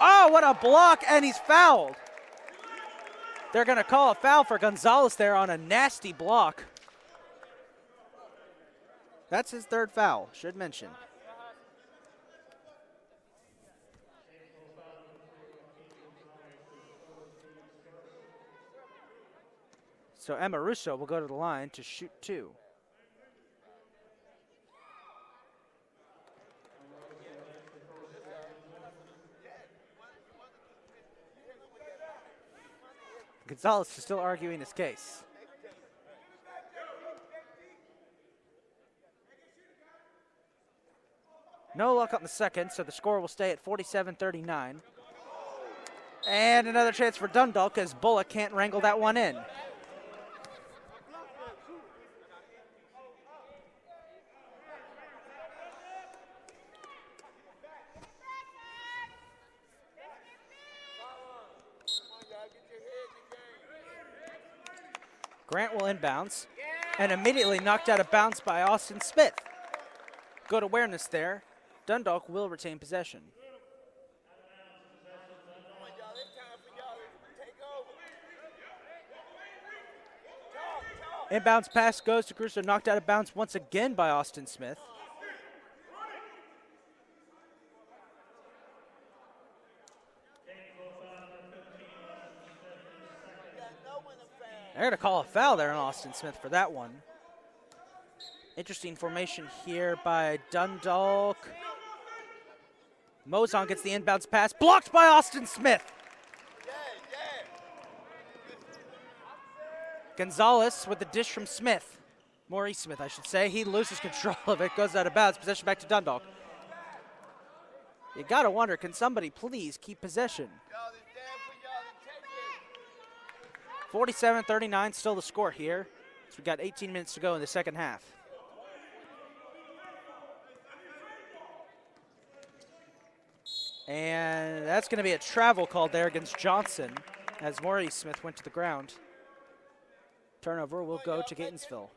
Oh, what a block, and he's fouled. They're going to call a foul for Gonzalez there on a nasty block. That's his third foul, should mention. So Emma Russo will go to the line to shoot two. Gonzalez is still arguing his case. No luck on the second, so the score will stay at 47-39. And another chance for Dundalk as Bullock can't wrangle that one in. Grant will inbounds and immediately knocked out of bounds by Austin Smith. Good awareness there. Dundalk will retain possession. Inbounds pass goes to Crusoe, knocked out of bounds once again by Austin Smith. They're going to call a foul there on Austin Smith for that one. Interesting formation here by Dundalk. Mozon gets the inbounds pass, blocked by Austin Smith. Gonzalez with the dish from Smith. Maurice Smith, I should say. He loses control of it, goes out of bounds. Possession back to Dundalk. You got to wonder, can somebody please keep possession? 47-39, still the score here. So we've got 18 minutes to go in the second half. And that's going to be a travel call there against Johnson as Maurice Smith went to the ground. Turnover will go to Catonsville.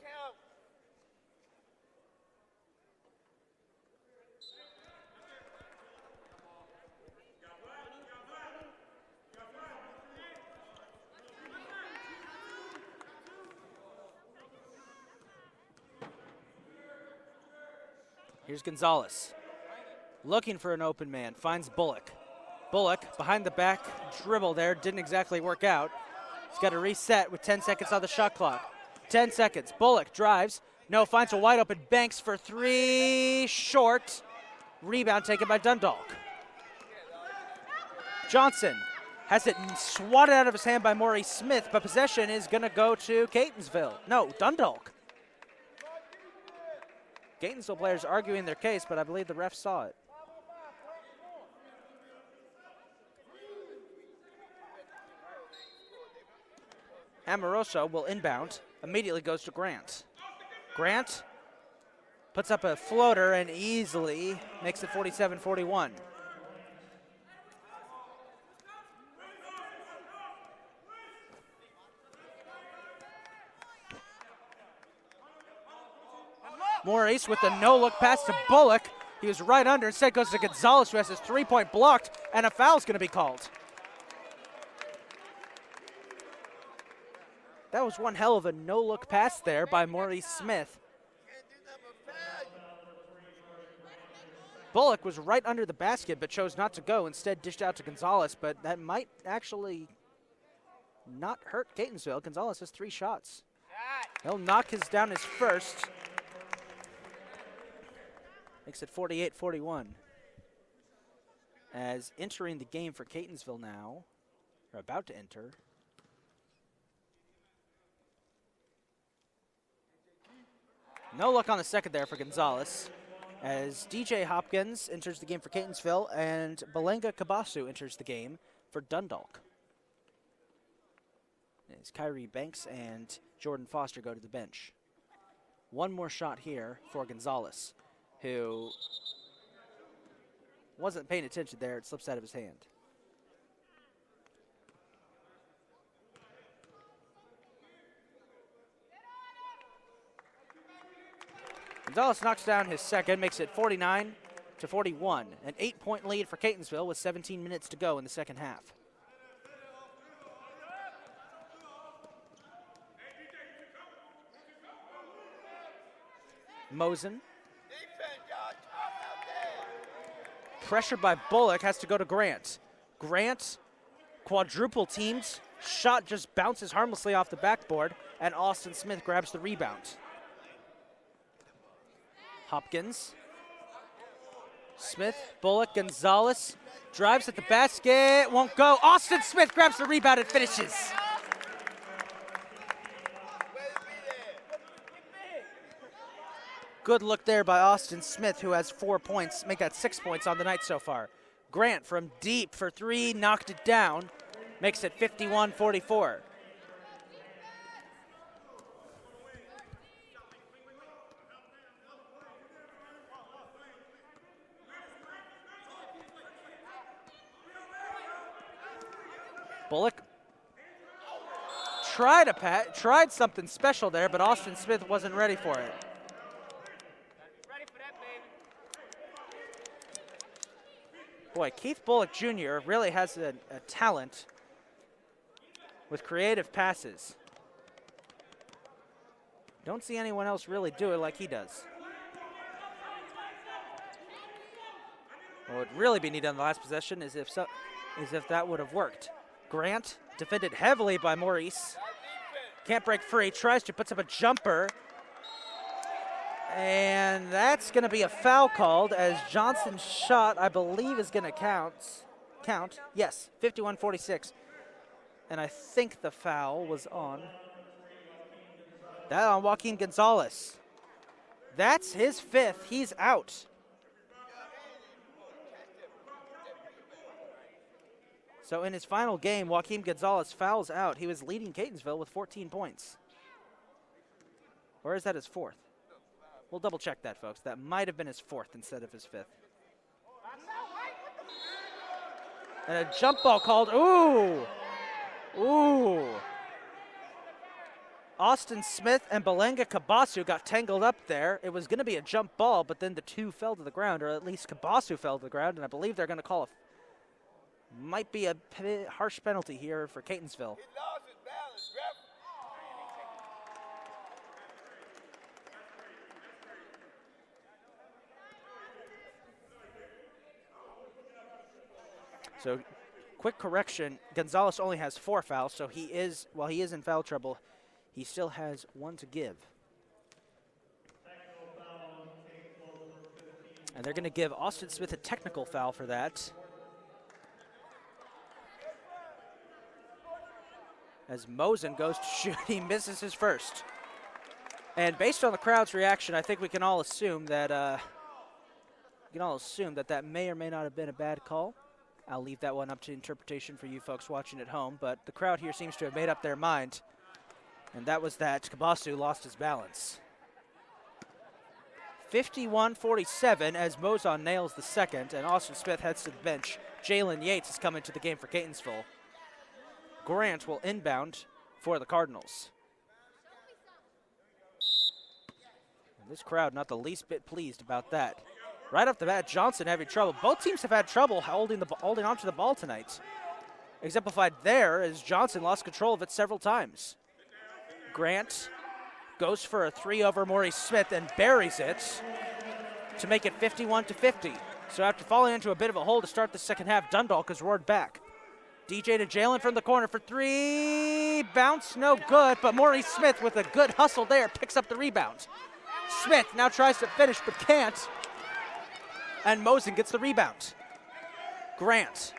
Here's Gonzalez. Looking for an open man, finds Bullock. Bullock behind the back dribble there, didn't exactly work out. He's got to reset with 10 seconds on the shot clock. 10 seconds, Bullock drives. No, finds a wide open Banks for three, short. Rebound taken by Dundalk. Johnson has it swatted out of his hand by Maurice Smith, but possession is gonna go to Catonsville. No, Dundalk. Catonsville players arguing their case, but I believe the ref saw it. Amoroso will inbound, immediately goes to Grant. Grant puts up a floater and easily makes it 47-41. Maurice with the no-look pass to Bullock. He was right under. Instead goes to Gonzalez, who has his three-point blocked, and a foul's going to be called. That was one hell of a no-look pass there by Maurice Smith. Bullock was right under the basket but chose not to go. Instead dished out to Gonzalez, but that might actually not hurt Catonsville. Gonzalez has 3 shots. He'll knock down his first. Makes it 48-41. As entering the game for Catonsville now, or about to enter, no luck on the second there for Gonzalez. as DJ Hopkins enters the game for Catonsville and Belenga Kabasu enters the game for Dundalk. As Kyrie Banks and Jordan Foster go to the bench. One more shot here for Gonzalez, who wasn't paying attention there. It slips out of his hand. Gonzalez knocks down his second, makes it 49-41. An 8-point lead for Catonsville with 17 minutes to go in the second half. Mosen. Pressure by Bullock has to go to Grant. Grant, quadruple teamed. Shot just bounces harmlessly off the backboard, and Austin Smith grabs the rebound. Hopkins. Smith, Bullock, Gonzalez. Drives at the basket, won't go. Austin Smith grabs the rebound and finishes. Good look there by Austin Smith, who has 4 points, make that 6 points on the night so far. Grant from deep for three, knocked it down, makes it 51-44. Bullock tried something special there, but Austin Smith wasn't ready for it. Boy, Keith Bullock Jr. really has a talent with creative passes. Don't see anyone else really do it like he does. What would really be needed on the last possession is if that would have worked. Grant, defended heavily by Maurice. Can't break free, tries to, puts up a jumper. And that's going to be a foul called as Johnson's shot, I believe, is going to count. Yes, 51-46. And I think the foul was on. That on Joaquin Gonzalez. That's his fifth. He's out. So in his final game, Joaquin Gonzalez fouls out. He was leading Catonsville with 14 points. Or is that his fourth? We'll double check that, folks. That might have been his fourth instead of his fifth. And a jump ball called. Ooh. Ooh. Austin Smith and Belenga Kabasu got tangled up there. It was going to be a jump ball, but then the two fell to the ground, or at least Kabasu fell to the ground, and I believe they're going to call might be a harsh penalty here for Catonsville. He lost his balance, ref. So, quick correction, Gonzalez only has 4 fouls, so while he is in foul trouble, he still has 1 to give. And they're going to give Austin Smith a technical foul for that. As Mosen goes to shoot, he misses his first. And based on the crowd's reaction, I think we can all assume that that may or may not have been a bad call. I'll leave that one up to interpretation for you folks watching at home, but the crowd here seems to have made up their mind, and that was that Kabasu lost his balance. 51-47 as Mosen nails the second, and Austin Smith heads to the bench. Jalen Yates is coming to the game for Catonsville. Grant will inbound for the Cardinals. And this crowd not the least bit pleased about that. Right off the bat, Johnson having trouble. Both teams have had trouble holding on to the ball tonight. Exemplified there as Johnson lost control of it several times. Grant goes for a 3 over Maurice Smith and buries it to make it 51-50. So after falling into a bit of a hole to start the second half, Dundalk has roared back. DJ to Jalen from the corner for 3. Bounce, no good, but Maurice Smith with a good hustle there picks up the rebound. Smith now tries to finish but can't. And Mosen gets the rebound. Grant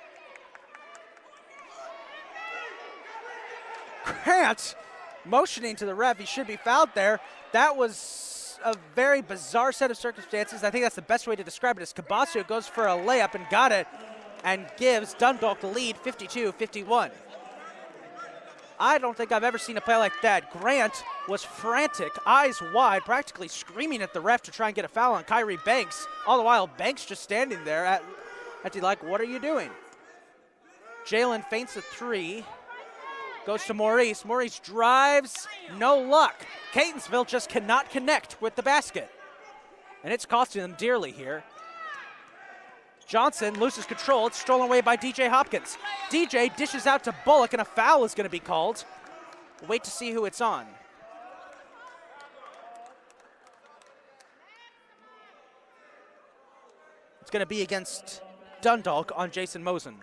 motioning to the ref. He should be fouled there. That was a very bizarre set of circumstances. I think that's the best way to describe it. As Cabasio goes for a layup and got it and gives Dundalk the lead 52-51. I don't think I've ever seen a play like that. Grant was frantic, eyes wide, practically screaming at the ref to try and get a foul on Kyrie Banks. All the while, Banks just standing there at the like, what are you doing? Jalen feints a three, goes to Maurice. Maurice drives, no luck. Catonsville just cannot connect with the basket. And it's costing them dearly here. Johnson loses control. It's stolen away by DJ Hopkins. DJ dishes out to Bullock, and a foul is going to be called. Wait to see who it's on. It's going to be against Dundalk on Jason Mosen.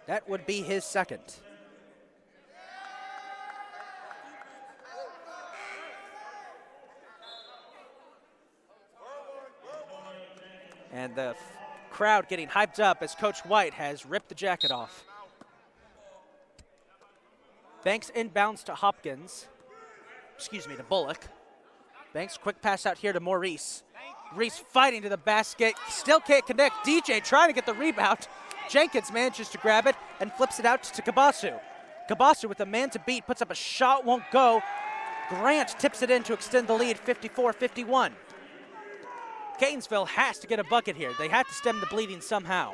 That would be his second. And the crowd getting hyped up as Coach White has ripped the jacket off. Banks inbounds to Hopkins. Excuse me, to Bullock. Banks, quick pass out here to Maurice. Reese fighting to the basket, still can't connect. DJ trying to get the rebound. Jenkins manages to grab it and flips it out to Kabasu. Kabasu with a man to beat, puts up a shot, won't go. Grant tips it in to extend the lead, 54-51. Catonsville has to get a bucket here. They have to stem the bleeding somehow.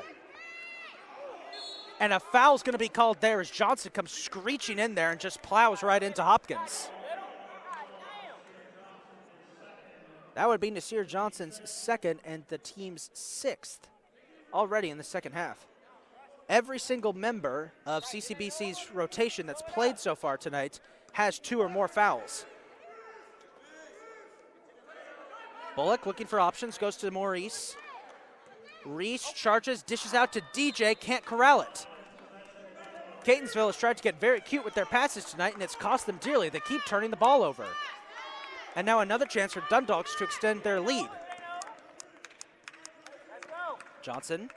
And a foul's going to be called there as Johnson comes screeching in there and just plows right into Hopkins. That would be Nasir Johnson's second and the team's sixth already in the second half. Every single member of CCBC's rotation that's played so far tonight has 2 or more fouls. Bullock looking for options, goes to Maurice. Reese charges, dishes out to DJ, can't corral it. Catonsville has tried to get very cute with their passes tonight, and it's cost them dearly. They keep turning the ball over. And now another chance for Dundalks to extend their lead. Johnson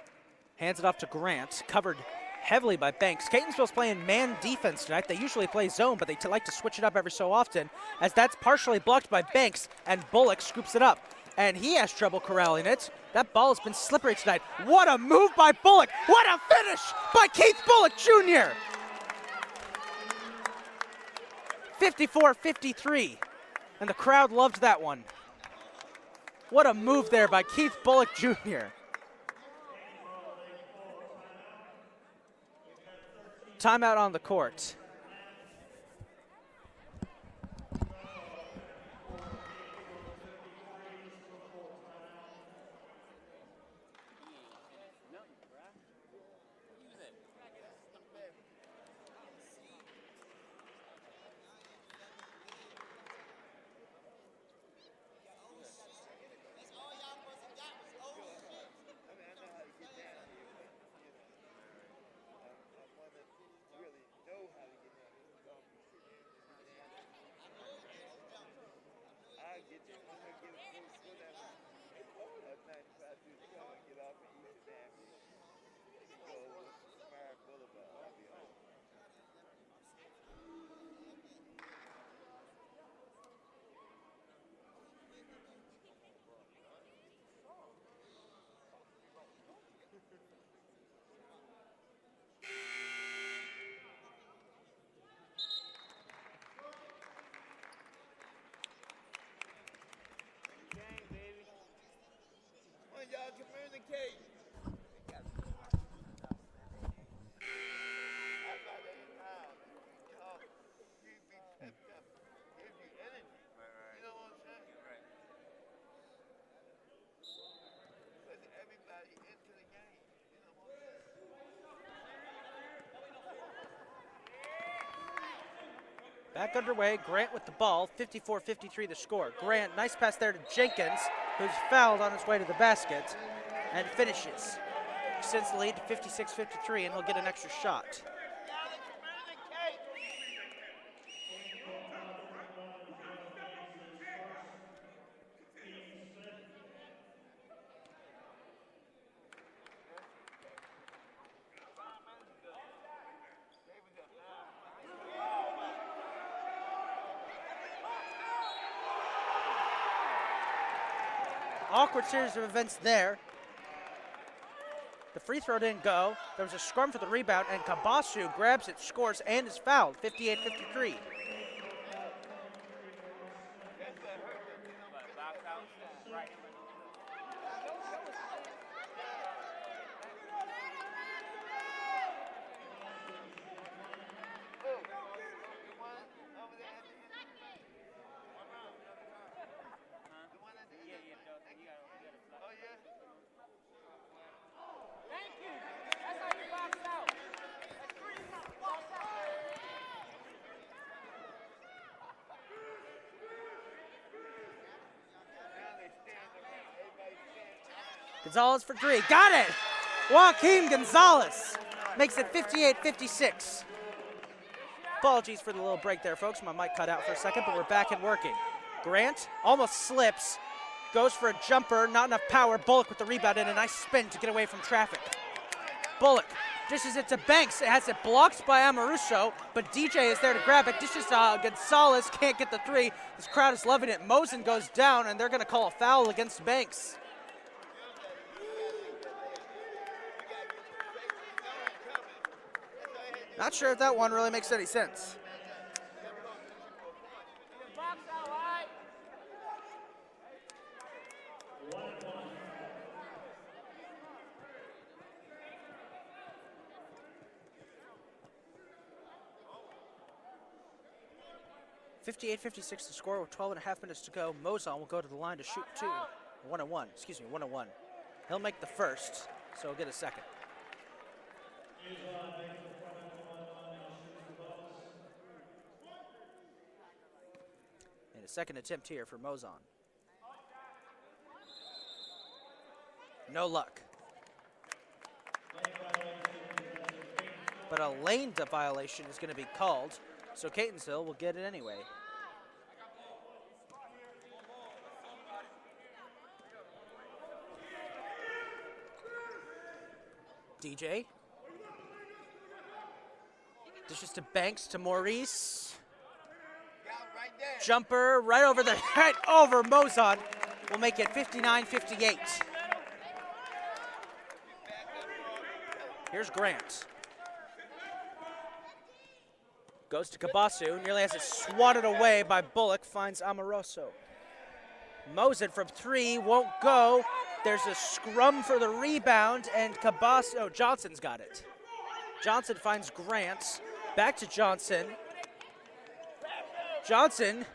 hands it off to Grant, covered heavily by Banks. Catonsville's playing man defense tonight. They usually play zone, but they like to switch it up every so often, as that's partially blocked by Banks, and Bullock scoops it up. And he has trouble corralling it. That ball has been slippery tonight. What a move by Bullock. What a finish by Keith Bullock Jr. 54-53. And the crowd loved that one. What a move there by Keith Bullock Jr. Timeout on the court. Y'all communicate. Back underway, Grant with the ball, 54-53 the score. Grant, nice pass there to Jenkins, who's fouled on his way to the basket, and finishes. Extends the lead to 56-53, and he'll get an extra shot. awkward series of events there. The free throw didn't go. There was a scrum for the rebound, and Kabasu grabs it, scores, and is fouled, 58-53. Gonzalez for three. Got it! Joaquin Gonzalez makes it 58-56. Apologies for the little break there, folks. My mic cut out for a second, but we're back and working. Grant almost slips, goes for a jumper, not enough power. Bullock with the rebound and a nice spin to get away from traffic. Bullock dishes it to Banks. It has it blocked by Amoruso, but DJ is there to grab it. Dishes to Gonzalez, can't get the three. This crowd is loving it. Mosen goes down, and they're going to call a foul against Banks. Not sure if that one really makes any sense. (58-56) to score with 12.5 minutes to go. Mozon will go to the line to shoot two. 1-1. He'll make the first, so he'll get a second. And a second attempt here for Mozon. No luck. But a lane violation is going to be called, so Catonsville will get it anyway. DJ. Dishes to Banks, to Maurice. Jumper right over the head, over Mozon. Will make it 59-58. Here's Grant. Goes to Kabasu, nearly has it swatted away by Bullock, finds Amoroso. Mosen from three, won't go. There's a scrum for the rebound, and Kabasu, Johnson's got it. Johnson finds Grant, back to Johnson. Johnson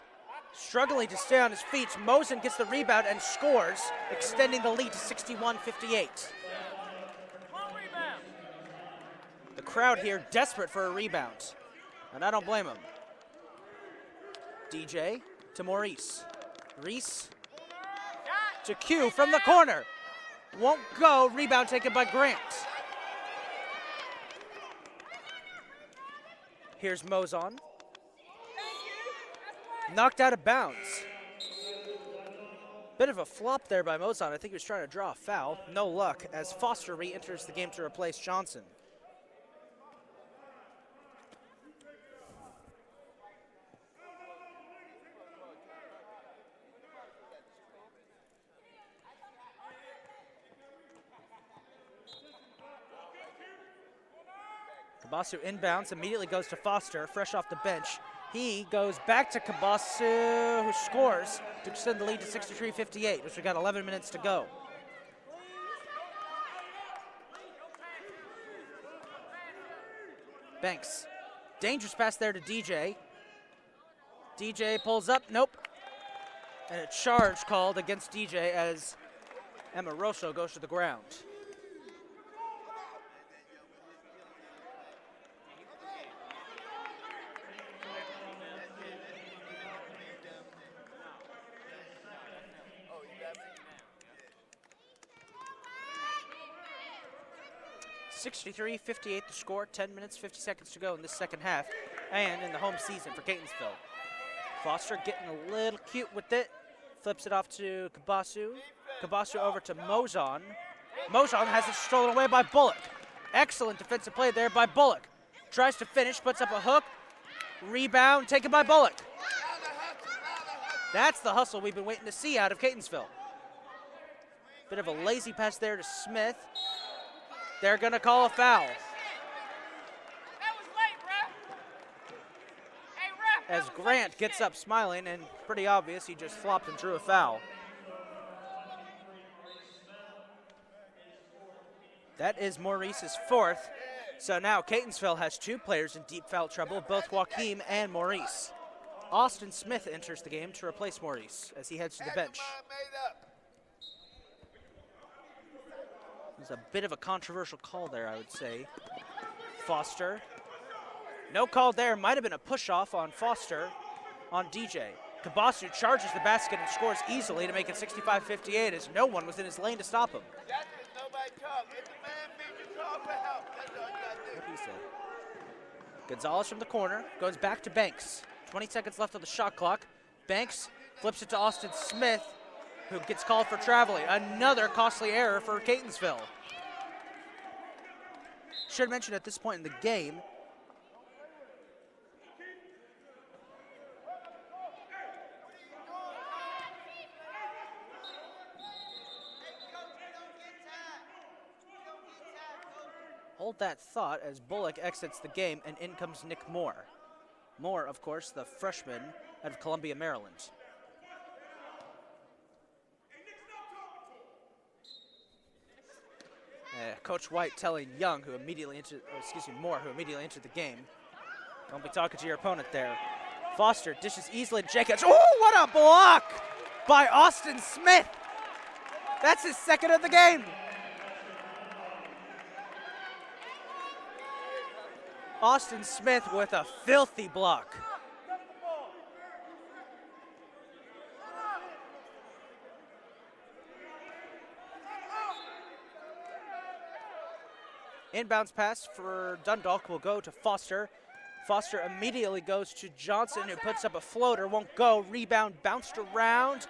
struggling to stay on his feet. Mosen gets the rebound and scores, extending the lead to 61-58. The crowd here desperate for a rebound, and I don't blame him. DJ to Maurice. Reese to Q from the corner. Won't go, rebound taken by Grant. Here's Mozon. Knocked out of bounds. Bit of a flop there by Mozon. I think he was trying to draw a foul. No luck as Foster re-enters the game to replace Johnson. Kabasu inbounds, immediately goes to Foster, fresh off the bench. He goes back to Kabasu, who scores to extend the lead to 63-58, which we got 11 minutes to go. Banks, dangerous pass there to DJ. DJ pulls up, nope. And a charge called against DJ as Amoroso goes to the ground. (63-58) the score, 10 minutes, 50 seconds to go in this second half, and in the home season for Catonsville. Foster getting a little cute with it, flips it off to Kabasu. Kabasu over to Mozon. Mozon has it stolen away by Bullock. Excellent defensive play there by Bullock. Tries to finish, puts up a hook. Rebound taken by Bullock. That's the hustle we've been waiting to see out of Catonsville. Bit of a lazy pass there to Smith. They're going to call a foul. As Grant gets up smiling, and pretty obvious, he just flopped and drew a foul. That is Maurice's fourth. So now Catonsville has 2 players in deep foul trouble, both Joaquim and Maurice. Austin Smith enters the game to replace Maurice as he heads to the bench. There's a bit of a controversial call there, I would say. Foster. No call there. Might have been a push-off on Foster on DJ. Kabasu charges the basket and scores easily to make it 65-58 as no one was in his lane to stop him. What he said. Gonzalez from the corner goes back to Banks. 20 seconds left on the shot clock. Banks flips it to Austin Smith, who gets called for traveling. Another costly error for Catonsville. Should mention at this point in the game, hold that thought as Bullock exits the game and in comes Nick Moore. Moore, of course, the freshman out of Columbia, Maryland. Coach White telling Young, who immediately entered, Moore, who immediately entered the game, don't be talking to your opponent there. Foster dishes easily to Jenkins. Oh, what a block by Austin Smith! That's his second of the game. Austin Smith with a filthy block. Inbounds pass for Dundalk will go to Foster. Foster immediately goes to Johnson, who puts up a floater, won't go. Rebound bounced around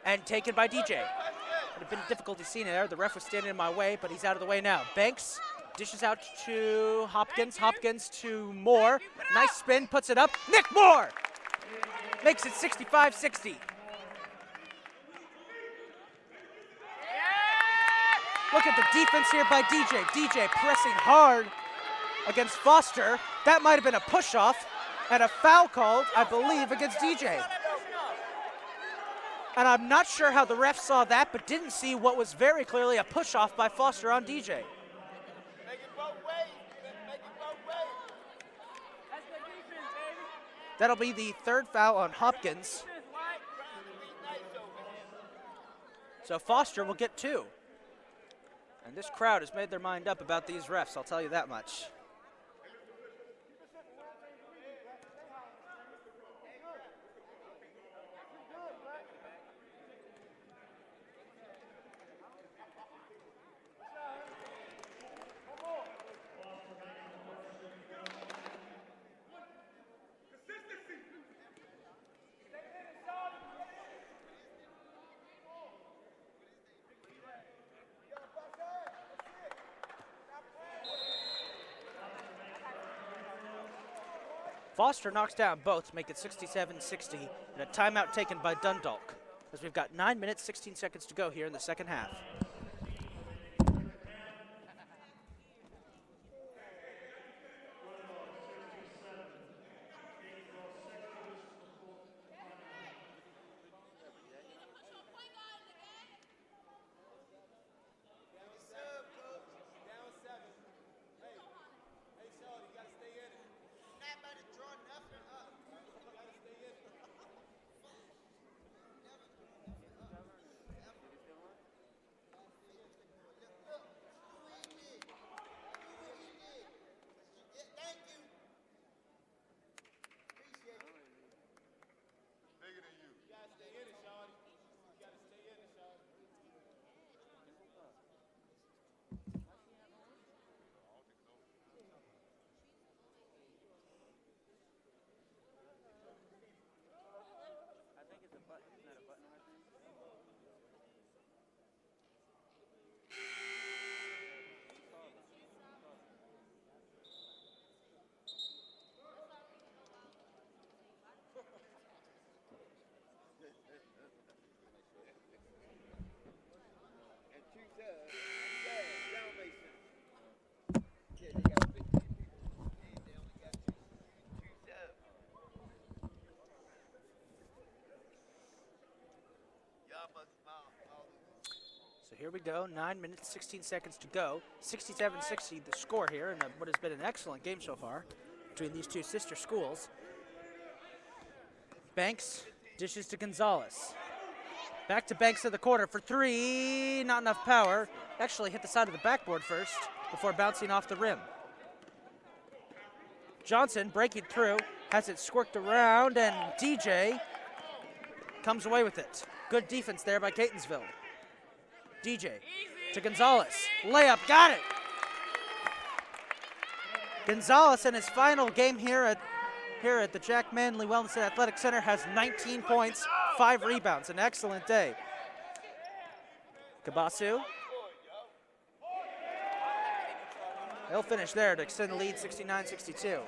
and taken by DJ. Would have been difficulty seen there. The ref was standing in my way, but he's out of the way now. Banks dishes out to Hopkins. Hopkins to Moore. Nice spin, puts it up. Nick Moore makes it 65-60. Look at the defense here by DJ. DJ pressing hard against Foster. That might have been a push-off and a foul called, I believe, against DJ. And I'm not sure how the ref saw that, but didn't see what was very clearly a push-off by Foster on DJ. Make it both ways. Make it both ways. That's the defense, baby. That'll be the third foul on Hopkins. So Foster will get 2. And this crowd has made their mind up about these refs, I'll tell you that much. Foster knocks down both to make it 67-60, and a timeout taken by Dundalk, as we've got 9 minutes, 16 seconds to go here in the second half. here we go, 9 minutes, 16 seconds to go. 67-60 the score here, and what has been an excellent game so far between these two sister schools. Banks dishes to Gonzalez. Back to Banks in the corner for three, not enough power. Actually hit the side of the backboard first before bouncing off the rim. Johnson breaking through, has it squirked around, and DJ comes away with it. Good defense there by Catonsville. DJ to Gonzalez. Layup, got it! Gonzalez in his final game here at the Jack Manley Wellness and Athletic Center has 19 points, 5 rebounds. An excellent day. Kabasu. They'll finish there to extend the lead 69-62.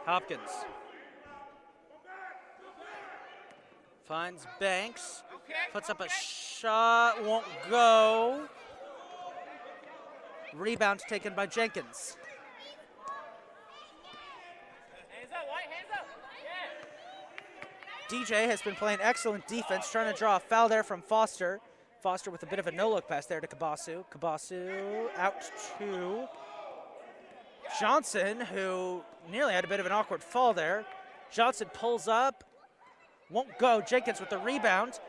Hopkins finds Banks, puts up a shot, won't go. Rebound taken by Jenkins. Hands up, White, hands up. Yeah. DJ has been playing excellent defense, trying to draw a foul there from Foster. Foster with a bit of a no-look pass there to Kabasu. Kabasu out to Johnson, who nearly had a bit of an awkward fall there. Johnson pulls up, won't go. Jenkins with the rebound.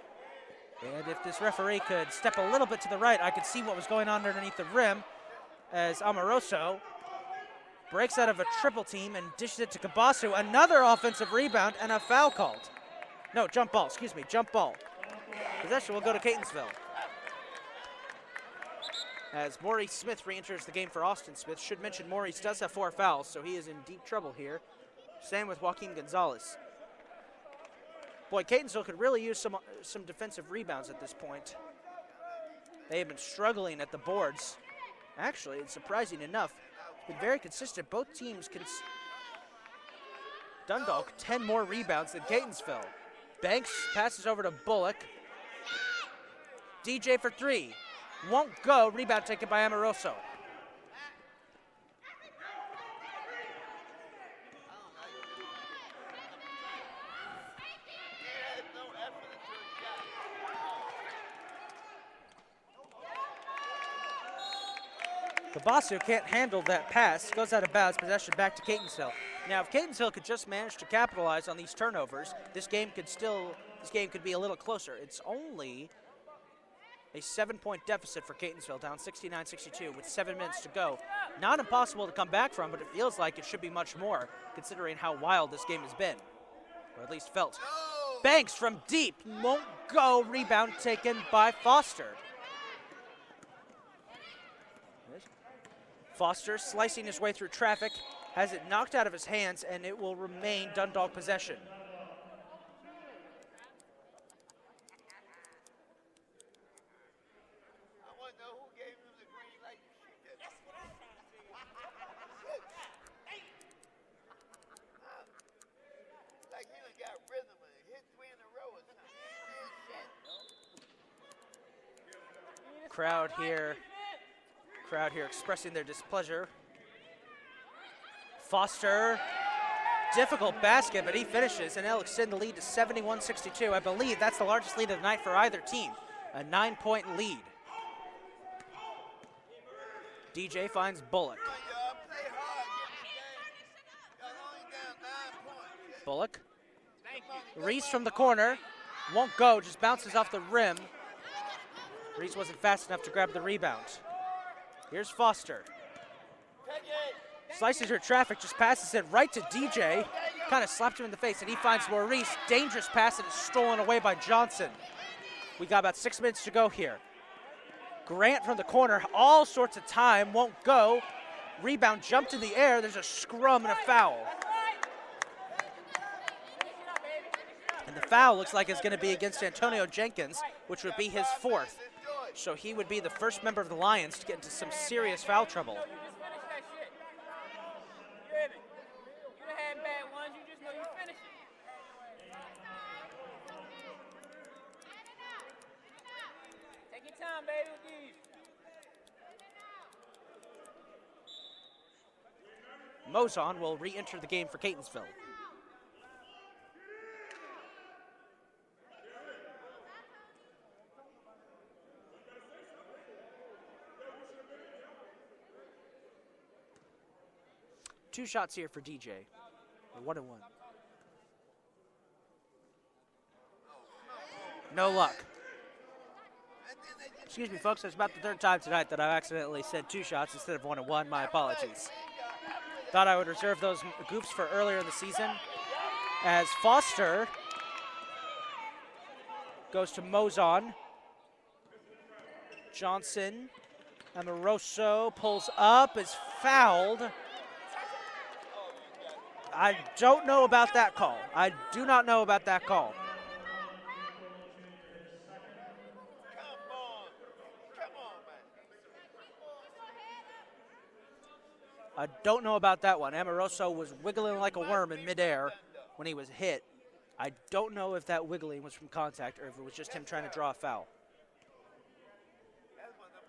And if this referee could step a little bit to the right, I could see what was going on underneath the rim as Amoroso breaks out of a triple team and dishes it to Kabasu. Another offensive rebound and a foul called. No, jump ball, excuse me, jump ball. Possession will go to Catonsville. As Maurice Smith re-enters the game for Austin Smith. Should mention Maurice does have 4 fouls, so he is in deep trouble here. Same with Joaquin Gonzalez. Boy, Catonsville could really use some defensive rebounds at this point. They have been struggling at the boards. Actually, it's surprising enough, it's been very consistent. Both teams can. Dundalk 10 more rebounds than Catonsville. Banks passes over to Bullock. DJ for 3. Won't go. Rebound taken by Amoroso. Kabasu can't handle that pass. Goes out of bounds. Possession back to Catonsville. Now, if Catonsville could just manage to capitalize on these turnovers, this game could be a little closer. It's only a 7-point deficit for Catonsville, down 69-62 with 7 minutes to go. Not impossible to come back from, but it feels like it should be much more, considering how wild this game has been, or at least felt. Banks from deep, won't go. Rebound taken by Foster. Foster slicing his way through traffic, has it knocked out of his hands, and it will remain Dundalk possession. Crowd here expressing their displeasure. Foster, difficult basket, but he finishes, and they'll extend the lead to 71-62. I believe that's the largest lead of the night for either team, a 9-point lead. DJ finds Bullock. Bullock. Reese from the corner, won't go, just bounces off the rim. Reese wasn't fast enough to grab the rebound. Here's Foster. Slices her traffic, just passes it right to DJ. Kind of slapped him in the face, and he finds Maurice. Dangerous pass, and it's stolen away by Johnson. We got about 6 minutes to go here. Grant from the corner, all sorts of time, won't go. Rebound jumped in the air. There's a scrum and a foul. And the foul looks like it's going to be against Antonio Jenkins, which would be his 4th. So he would be the first member of the Lions to get into some serious foul trouble. Take your time, baby. Mozon will re-enter the game for Catonsville. 2 shots here for DJ. 1-1. No luck. Excuse me, folks. It's about the 3rd time tonight that I've accidentally said 2 shots instead of 1-1. My apologies. Thought I would reserve those goofs for earlier in the season. As Foster goes to Mozon. Johnson. Amoroso pulls up, is fouled. I don't know about that call. I do not know about that call. I don't know about that one. Amoroso was wiggling like a worm in midair when he was hit. I don't know if that wiggling was from contact or if it was just him trying to draw a foul.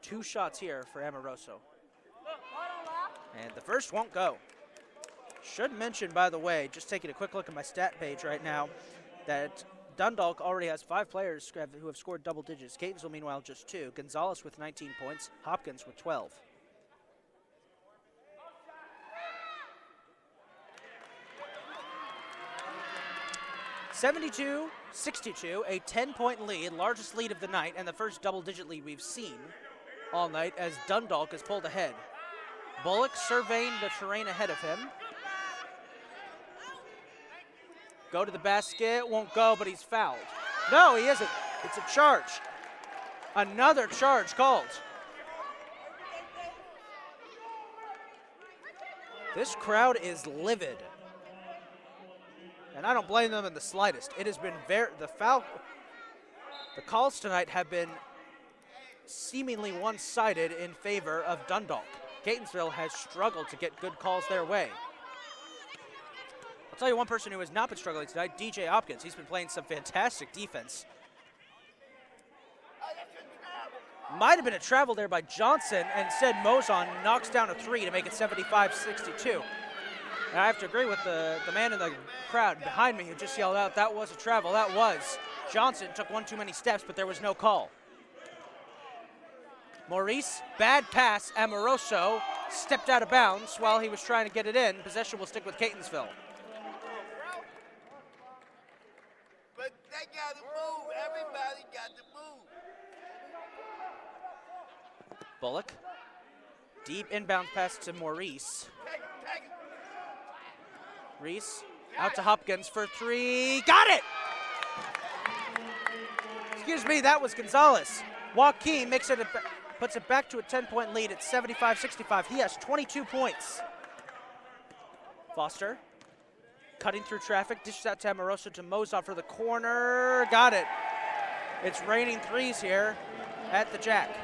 2 shots here for Amoroso. And the first won't go. Should mention, by the way, just taking a quick look at my stat page right now, that Dundalk already has 5 players who have scored double digits. Catonsville, meanwhile, just 2. Gonzalez with 19 points. Hopkins with 12. (72-62), a 10-point lead, largest lead of the night, and the first double-digit lead we've seen all night as Dundalk has pulled ahead. Bullock surveying the terrain ahead of him. Go to the basket, won't go, but he's fouled. No, he isn't. It's a charge. Another charge called. This crowd is livid. And I don't blame them in the slightest. It has been the calls tonight have been seemingly one-sided in favor of Dundalk. Catonsville has struggled to get good calls their way. I'll tell you one person who has not been struggling tonight, DJ Hopkins. He's been playing some fantastic defense. Might have been a travel there by Johnson, and instead Mozon knocks down a 3 to make it 75-62. And I have to agree with the man in the crowd behind me who just yelled out, that was a travel, that was. Johnson took one too many steps, but there was no call. Maurice, bad pass. Amoroso stepped out of bounds while he was trying to get it in. Possession will stick with Catonsville. But they got to move. Everybody got to move. Bullock. Deep inbound pass to Maurice. Take it. Reese out to Hopkins for 3. Got it! Excuse me, that was Gonzalez. Joaquin makes it, puts it back to a 10-point lead at 75-65. He has 22 points. Foster cutting through traffic, dishes out to Amoroso to Mozon for the corner. Got it. It's raining 3s here at the Jack.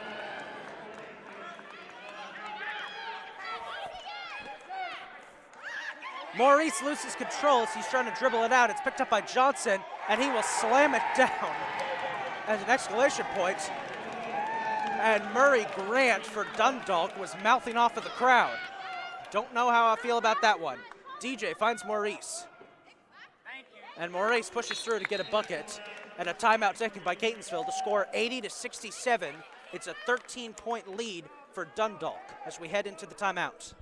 Maurice loses control as he's trying to dribble it out. It's picked up by Johnson, and he will slam it down as an exclamation point. And Murray Grant for Dundalk was mouthing off of the crowd. Don't know how I feel about that one. DJ finds Maurice. And Maurice pushes through to get a bucket. And a timeout taken by Catonsville to score 80-67. It's a 13-point lead for Dundalk as we head into the timeout.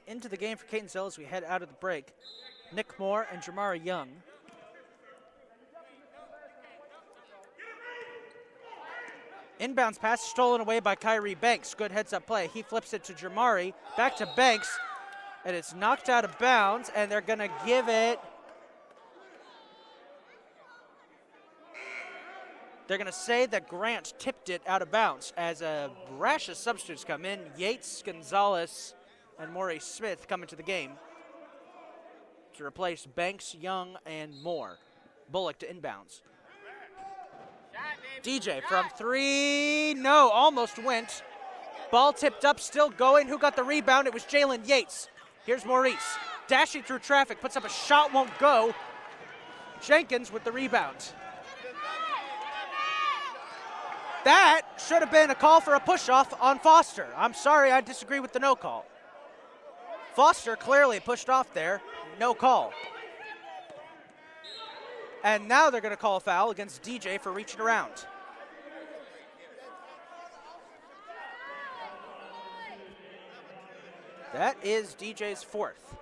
into the game for Catonsville as we head out of the break. Nick Moore and Jamari Young. Inbounds pass stolen away by Kyrie Banks. Good heads-up play. He flips it to Jamari. Back to Banks. And it's knocked out of bounds, and they're going to give it. They're going to say that Grant tipped it out of bounds as a rash of substitutes come in. Yates, Gonzalez, and Maurice Smith come into the game to replace Banks, Young, and Moore. Bullock to inbounds. DJ from three, no, almost went. Ball tipped up, still going. Who got the rebound? It was Jalen Yates. Here's Maurice, dashing through traffic, puts up a shot, won't go. Jenkins with the rebound. That should have been a call for a push-off on Foster. I'm sorry, I disagree with the no call. Foster clearly pushed off there, no call. And now they're going to call a foul against DJ for reaching around. That is DJ's fourth.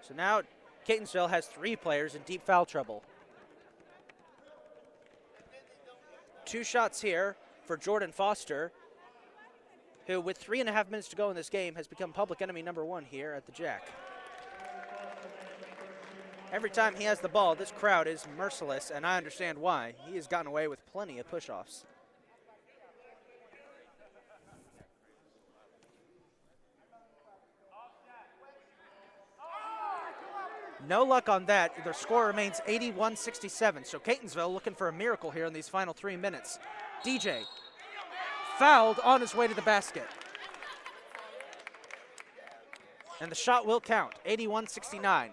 So now Catonsville has 3 players in deep foul trouble. 2 shots here for Jordan Foster, who with 3.5 minutes to go in this game has become public enemy number 1 here at the Jack. Every time he has the ball, this crowd is merciless, and I understand why. He has gotten away with plenty of push-offs. No luck on that. The score remains 81-67. So Catonsville looking for a miracle here in these final 3 minutes. DJ fouled on his way to the basket. And the shot will count, 81-69.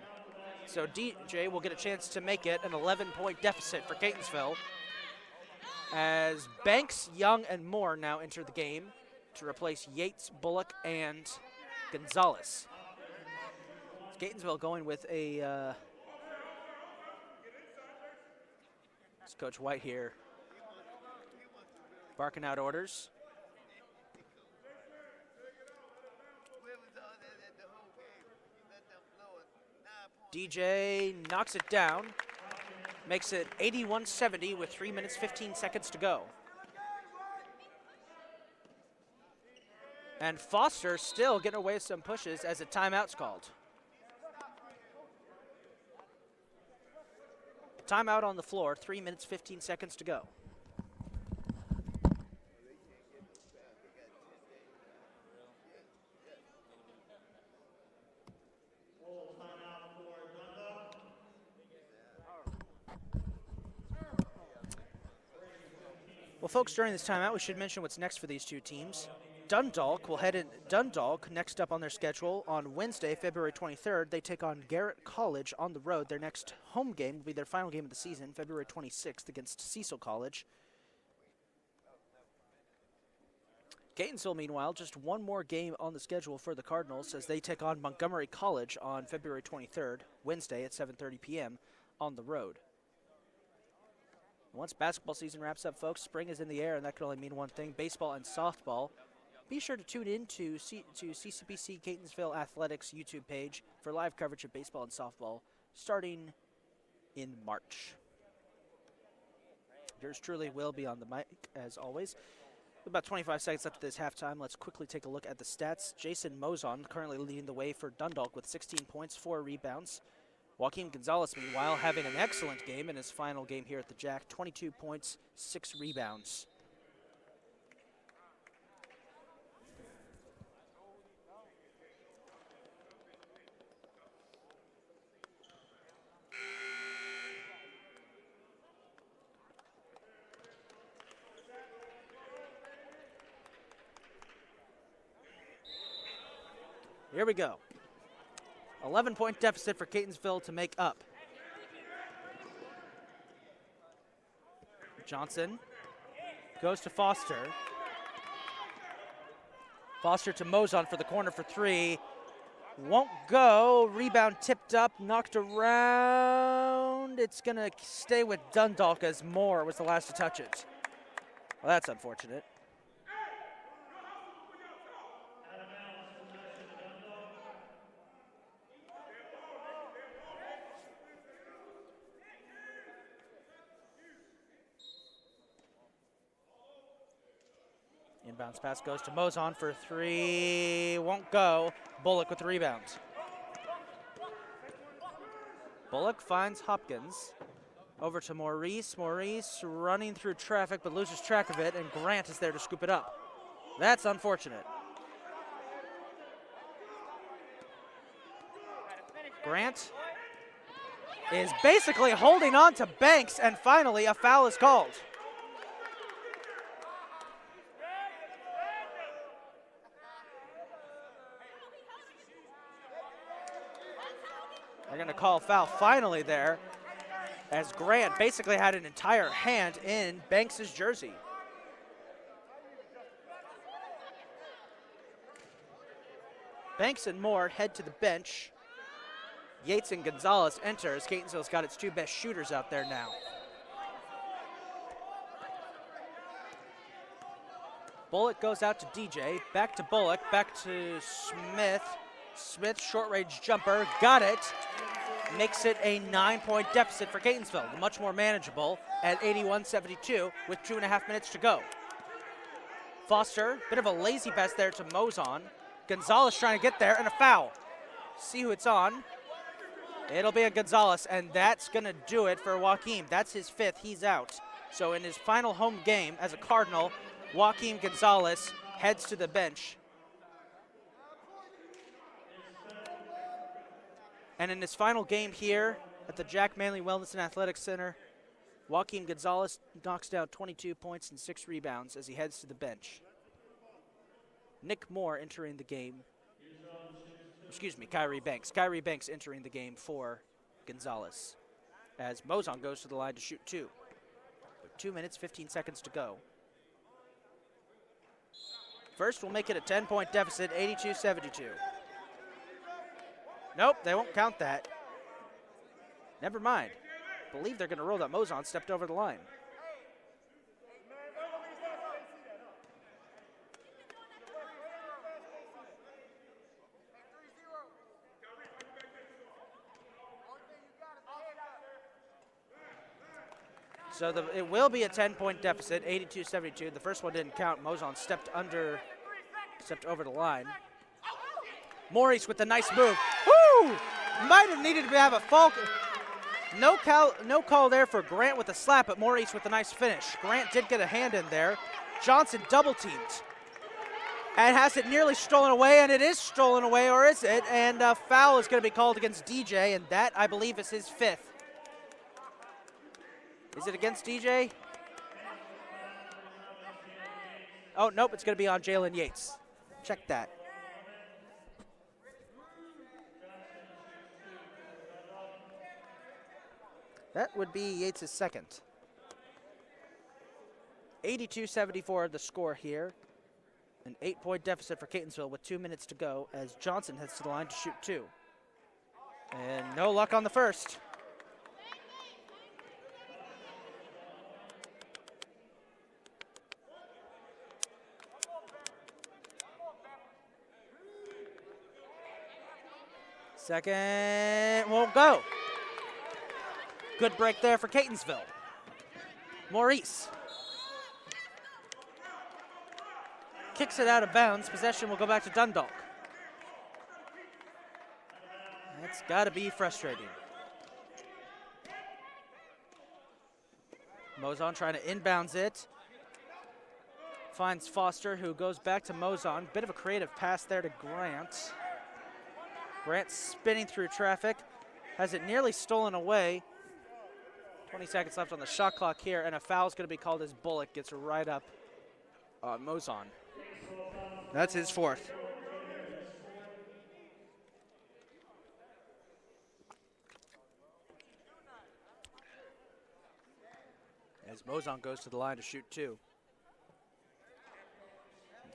So DJ will get a chance to make it an 11-point deficit for Catonsville as Banks, Young, and Moore now enter the game to replace Yates, Bullock, and Gonzalez. Catonsville going with a, it's Coach White here barking out orders. DJ knocks it down, makes it 81-70 with 3 minutes, 15 seconds to go. And Foster still getting away with some pushes as a timeout's called. Timeout on the floor, 3 minutes, 15 seconds to go. Well, folks, during this timeout, we should mention what's next for these 2 teams. Dundalk will head in. Dundalk next up on their schedule on Wednesday, February 23rd. They take on Garrett College on the road. Their next home game will be their final game of the season, February 26th against Cecil College. Catonsville, meanwhile, just one more game on the schedule for the Cardinals as they take on Montgomery College on February 23rd, Wednesday at 7:30 p.m. on the road. Once basketball season wraps up, folks, spring is in the air, and that can only mean one thing, baseball and softball. Be sure to tune in to CCBC Catonsville Athletics YouTube page for live coverage of baseball and softball starting in March. Yours truly will be on the mic, as always. With about 25 seconds left of this halftime, let's quickly take a look at the stats. Jason Mozon currently leading the way for Dundalk with 16 points, 4 rebounds. Joaquin Gonzalez, meanwhile, having an excellent game in his final game here at the Jack. 22 points, 6 rebounds. Here we go. 11-point deficit for Catonsville to make up. Johnson goes to Foster. Foster to Mozon for the corner for 3. Won't go. Rebound tipped up, knocked around. It's going to stay with Dundalk as Moore was the last to touch it. Well, that's unfortunate. Inbounds pass goes to Mozon for three. Won't go. Bullock with the rebound. Bullock finds Hopkins. Over to Maurice. Maurice running through traffic but loses track of it, and Grant is there to scoop it up. That's unfortunate. Grant is basically holding on to Banks, and finally a foul is called. They're going to call foul finally there, as Grant basically had an entire hand in Banks' jersey. Banks and Moore head to the bench. Yates and Gonzalez enter as Catonsville's got its two best shooters out there now. Bullock goes out to DJ, back to Bullock, back to Smith. Smith, short-range jumper, got it. Makes it a 9-point deficit for Catonsville, much more manageable at 81-72 with 2.5 minutes to go. Foster, bit of a lazy pass there to Mozon. Gonzalez trying to get there, and a foul. See who it's on. It'll be a Gonzalez, and that's going to do it for Joaquim. That's his fifth. He's out. So in his final home game as a Cardinal, Joaquim Gonzalez heads to the bench. And in his final game here at the Jack Manley Wellness and Athletics Center, Joaquim Gonzalez knocks down 22 points and 6 rebounds as he heads to the bench. Nick Moore entering the game. Excuse me, Kyrie Banks. Kyrie Banks entering the game for Gonzalez as Mozon goes to the line to shoot two. With 2 minutes, 15 seconds to go. First, we'll make it a 10-point deficit, 82-72. Nope, they won't count that. Never mind. I believe they're going to rule that Mozon stepped over the line. So it will be a 10-point deficit, 82-72. The first one didn't count. Mozon stepped over the line. Maurice with the nice move. Woo! Might have needed to have a fall. No call there for Grant with a slap, but Maurice with a nice finish. Grant did get a hand in there. Johnson double teamed. And has it nearly stolen away, and it is stolen away, or is it? And a foul is going to be called against DJ, and that, I believe, is his fifth. Is it against DJ? Oh, nope, it's going to be on Jalen Yates. Check that. That would be Yates' second. 82-74 the score here. An 8-point deficit for Catonsville with 2 minutes to go as Johnson heads to the line to shoot two. And no luck on the first. Second won't go. Good break there for Catonsville. Maurice kicks it out of bounds. Possession will go back to Dundalk. That's got to be frustrating. Mozon trying to inbounds it. Finds Foster, who goes back to Mozon. Bit of a creative pass there to Grant. Grant spinning through traffic. Has it nearly stolen away. 20 seconds left on the shot clock here, and a foul is going to be called as Bullock gets right up on Mozon. That's his fourth. As Mozon goes to the line to shoot two.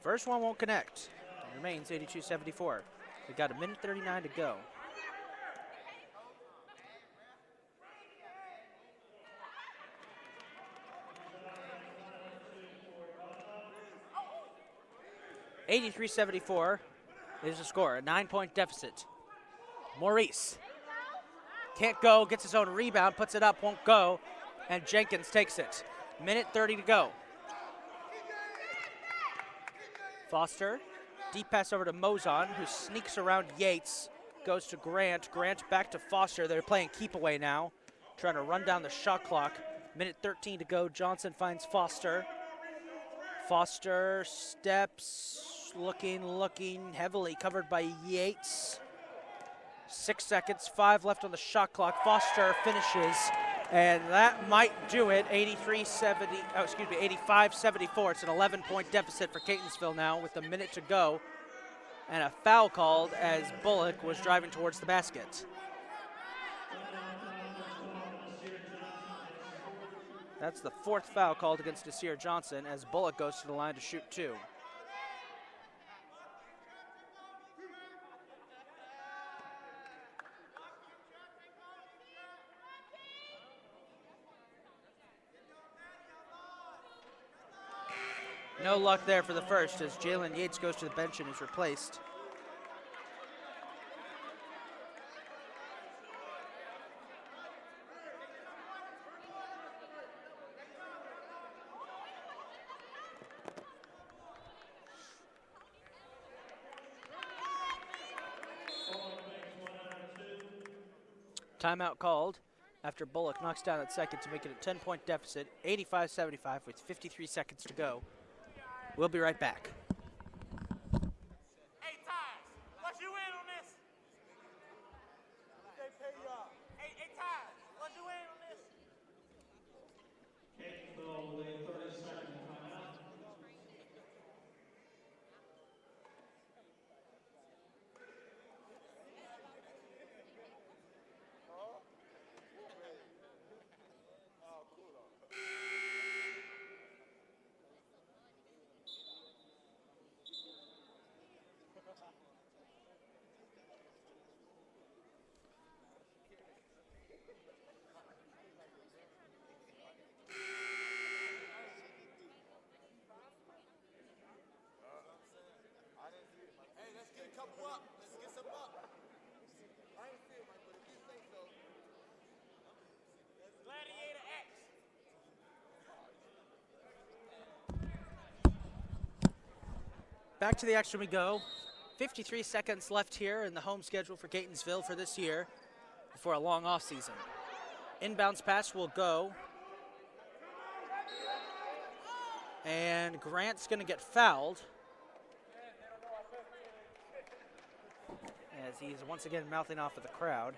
First one won't connect. It remains 82-74. We've got 1:39 to go. (83-74) is the score, a 9-point deficit. Maurice can't go, gets his own rebound, puts it up, won't go, and Jenkins takes it. 1:30 to go. Foster, deep pass over to Mozon, who sneaks around Yates, goes to Grant. Grant back to Foster. They're playing keep away now, trying to run down the shot clock. Minute 13 to go. Johnson finds Foster. Foster steps, looking, heavily covered by Yates. 6 seconds, 5 left on the shot clock. Foster finishes, and that might do it. 85-74. It's an 11-point deficit for Catonsville now with a minute to go. And a foul called as Bullock was driving towards the basket. That's the 4th foul called against Nasir Johnson as Bullock goes to the line to shoot 2. No luck there for the first as Jalen Yates goes to the bench and is replaced. Timeout called after Bullock knocks down that second to make it a 10-point deficit, 85-75 with 53 seconds to go. We'll be right back. Hey, Ty, what you in on this? They pay y'all. Hey, Ty, what you in on this? Catonsville with a 30-second timeout. Hey, let's get a couple up. Let's get some up. I ain't feel like, but if you say so. Let's Gladiator X. Back to the extra we go. 53 seconds left here in the home schedule for Catonsville for this year before a long off season. Inbounds pass will go. And Grant's going to get fouled as he's once again mouthing off at the crowd.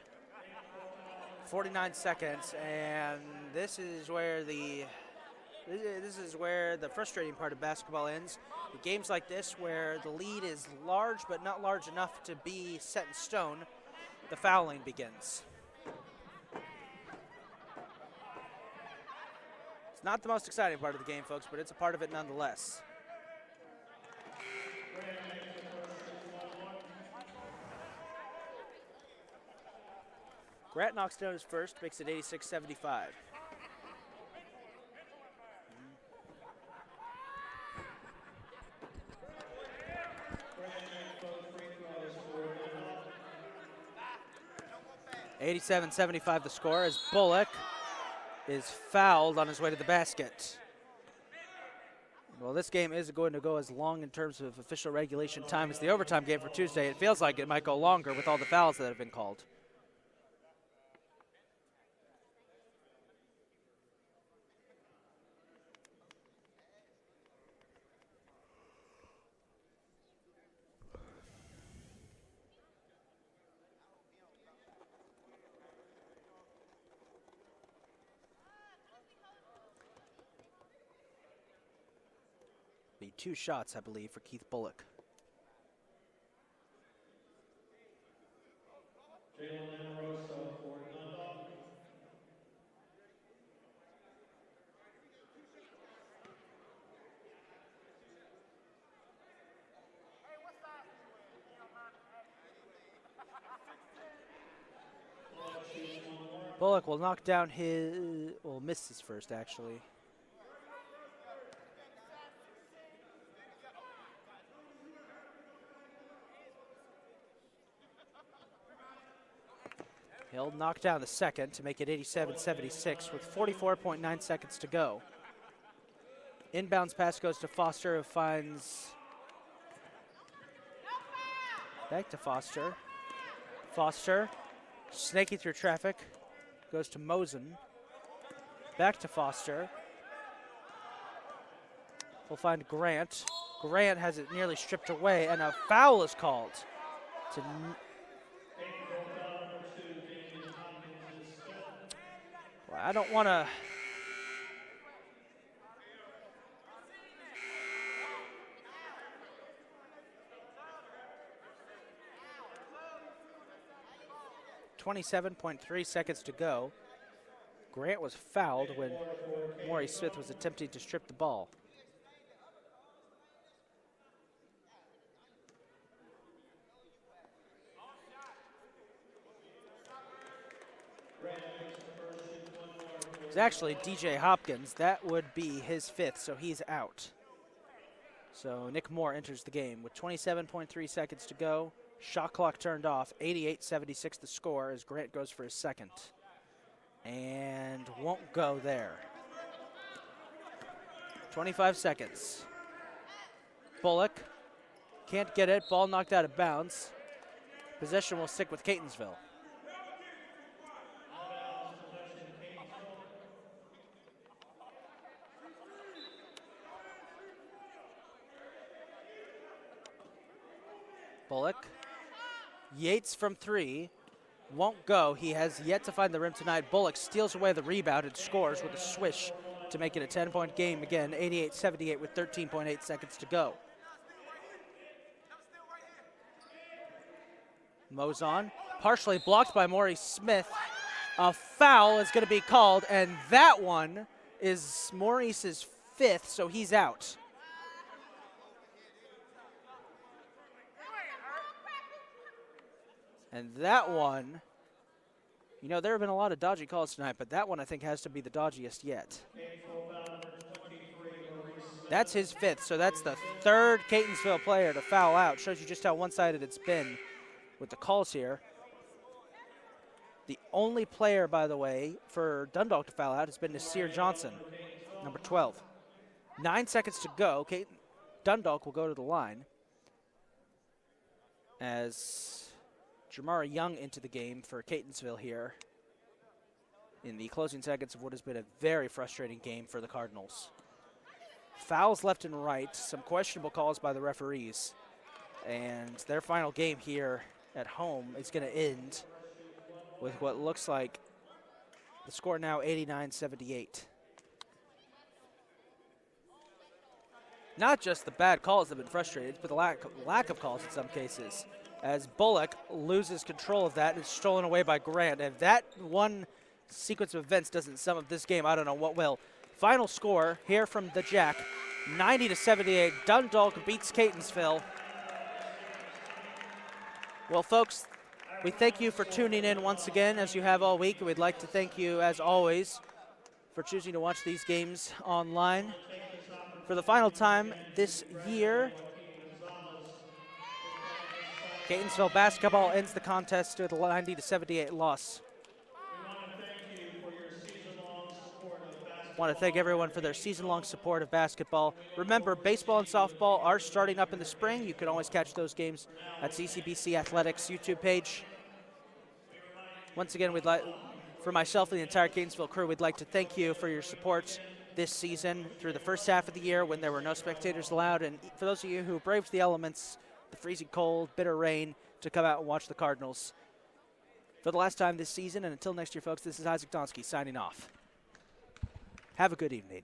49 seconds, and this is where the frustrating part of basketball ends. The games like this where the lead is large but not large enough to be set in stone, the fouling begins. It's not the most exciting part of the game, folks, but it's a part of it nonetheless. Grant knocks down his first, makes it 86-75. $87-75 the score as Bullock is fouled on his way to the basket. Well, this game is going to go as long in terms of official regulation time as the overtime game for Tuesday. It feels like it might go longer with all the fouls that have been called. Be 2 shots, I believe, for Keith Bullock. For Dundalk. Bullock will knock down his, will miss his first actually. He'll knock down the second to make it 87-76 with 44.9 seconds to go. Inbounds pass goes to Foster, who finds Back to Foster. Foster, snaking through traffic, goes to Mosen. Back to Foster. We'll find Grant. Grant has it nearly stripped away, and a foul is called. Well, I don't want to. .3 seconds to go. Grant was fouled when Maury Smith was attempting to strip the ball. It's actually DJ Hopkins. That would be his 5th, so he's out. So Nick Moore enters the game with 27.3 seconds to go. Shot clock turned off. 88-76 the score as Grant goes for his 2nd. And won't go there. 25 seconds. Bullock can't get it. Ball knocked out of bounds. Possession will stick with Catonsville. Bullock. Yates from 3. Won't go. He has yet to find the rim tonight. Bullock steals away the rebound and scores with a swish to make it a 10-point game again, 88-78 with 13.8 seconds to go. Mozon, partially blocked by Maury Smith. A foul is going to be called, and that one is Maurice's 5th, so he's out. And that one, you know, there have been a lot of dodgy calls tonight, but that one I think has to be the dodgiest yet. That's his 5th, so that's the 3rd Catonsville player to foul out. Shows you just how one-sided it's been with the calls here. The only player, by the way, for Dundalk to foul out has been Nasir Johnson, number 12. 9 seconds to go. Dundalk will go to the line as Jamara Young into the game for Catonsville here in the closing seconds of what has been a very frustrating game for the Cardinals. Fouls left and right, some questionable calls by the referees, and their final game here at home is going to end with what looks like the score now 89-78. Not just the bad calls that have been frustrated, but the lack of calls in some cases, as Bullock loses control of that and is stolen away by Grant. If that one sequence of events doesn't sum up this game, I don't know what will. Final score here from the Jack, 90-78. Dundalk beats Catonsville. Well, folks, we thank you for tuning in once again, as you have all week. We'd like to thank you, as always, for choosing to watch these games online. For the final time this year, Catonsville basketball ends the contest with a 90-78 loss. I want to thank everyone for their season-long support of basketball. Remember, baseball and softball are starting up in the spring. You can always catch those games at CCBC Athletics YouTube page. Once again, for myself and the entire Catonsville crew, we'd like to thank you for your support this season through the first half of the year when there were no spectators allowed, and for those of you who braved the elements, the freezing cold, bitter rain, to come out and watch the Cardinals. For the last time this season, and until next year, folks, this is Isaac Donsky signing off. Have a good evening.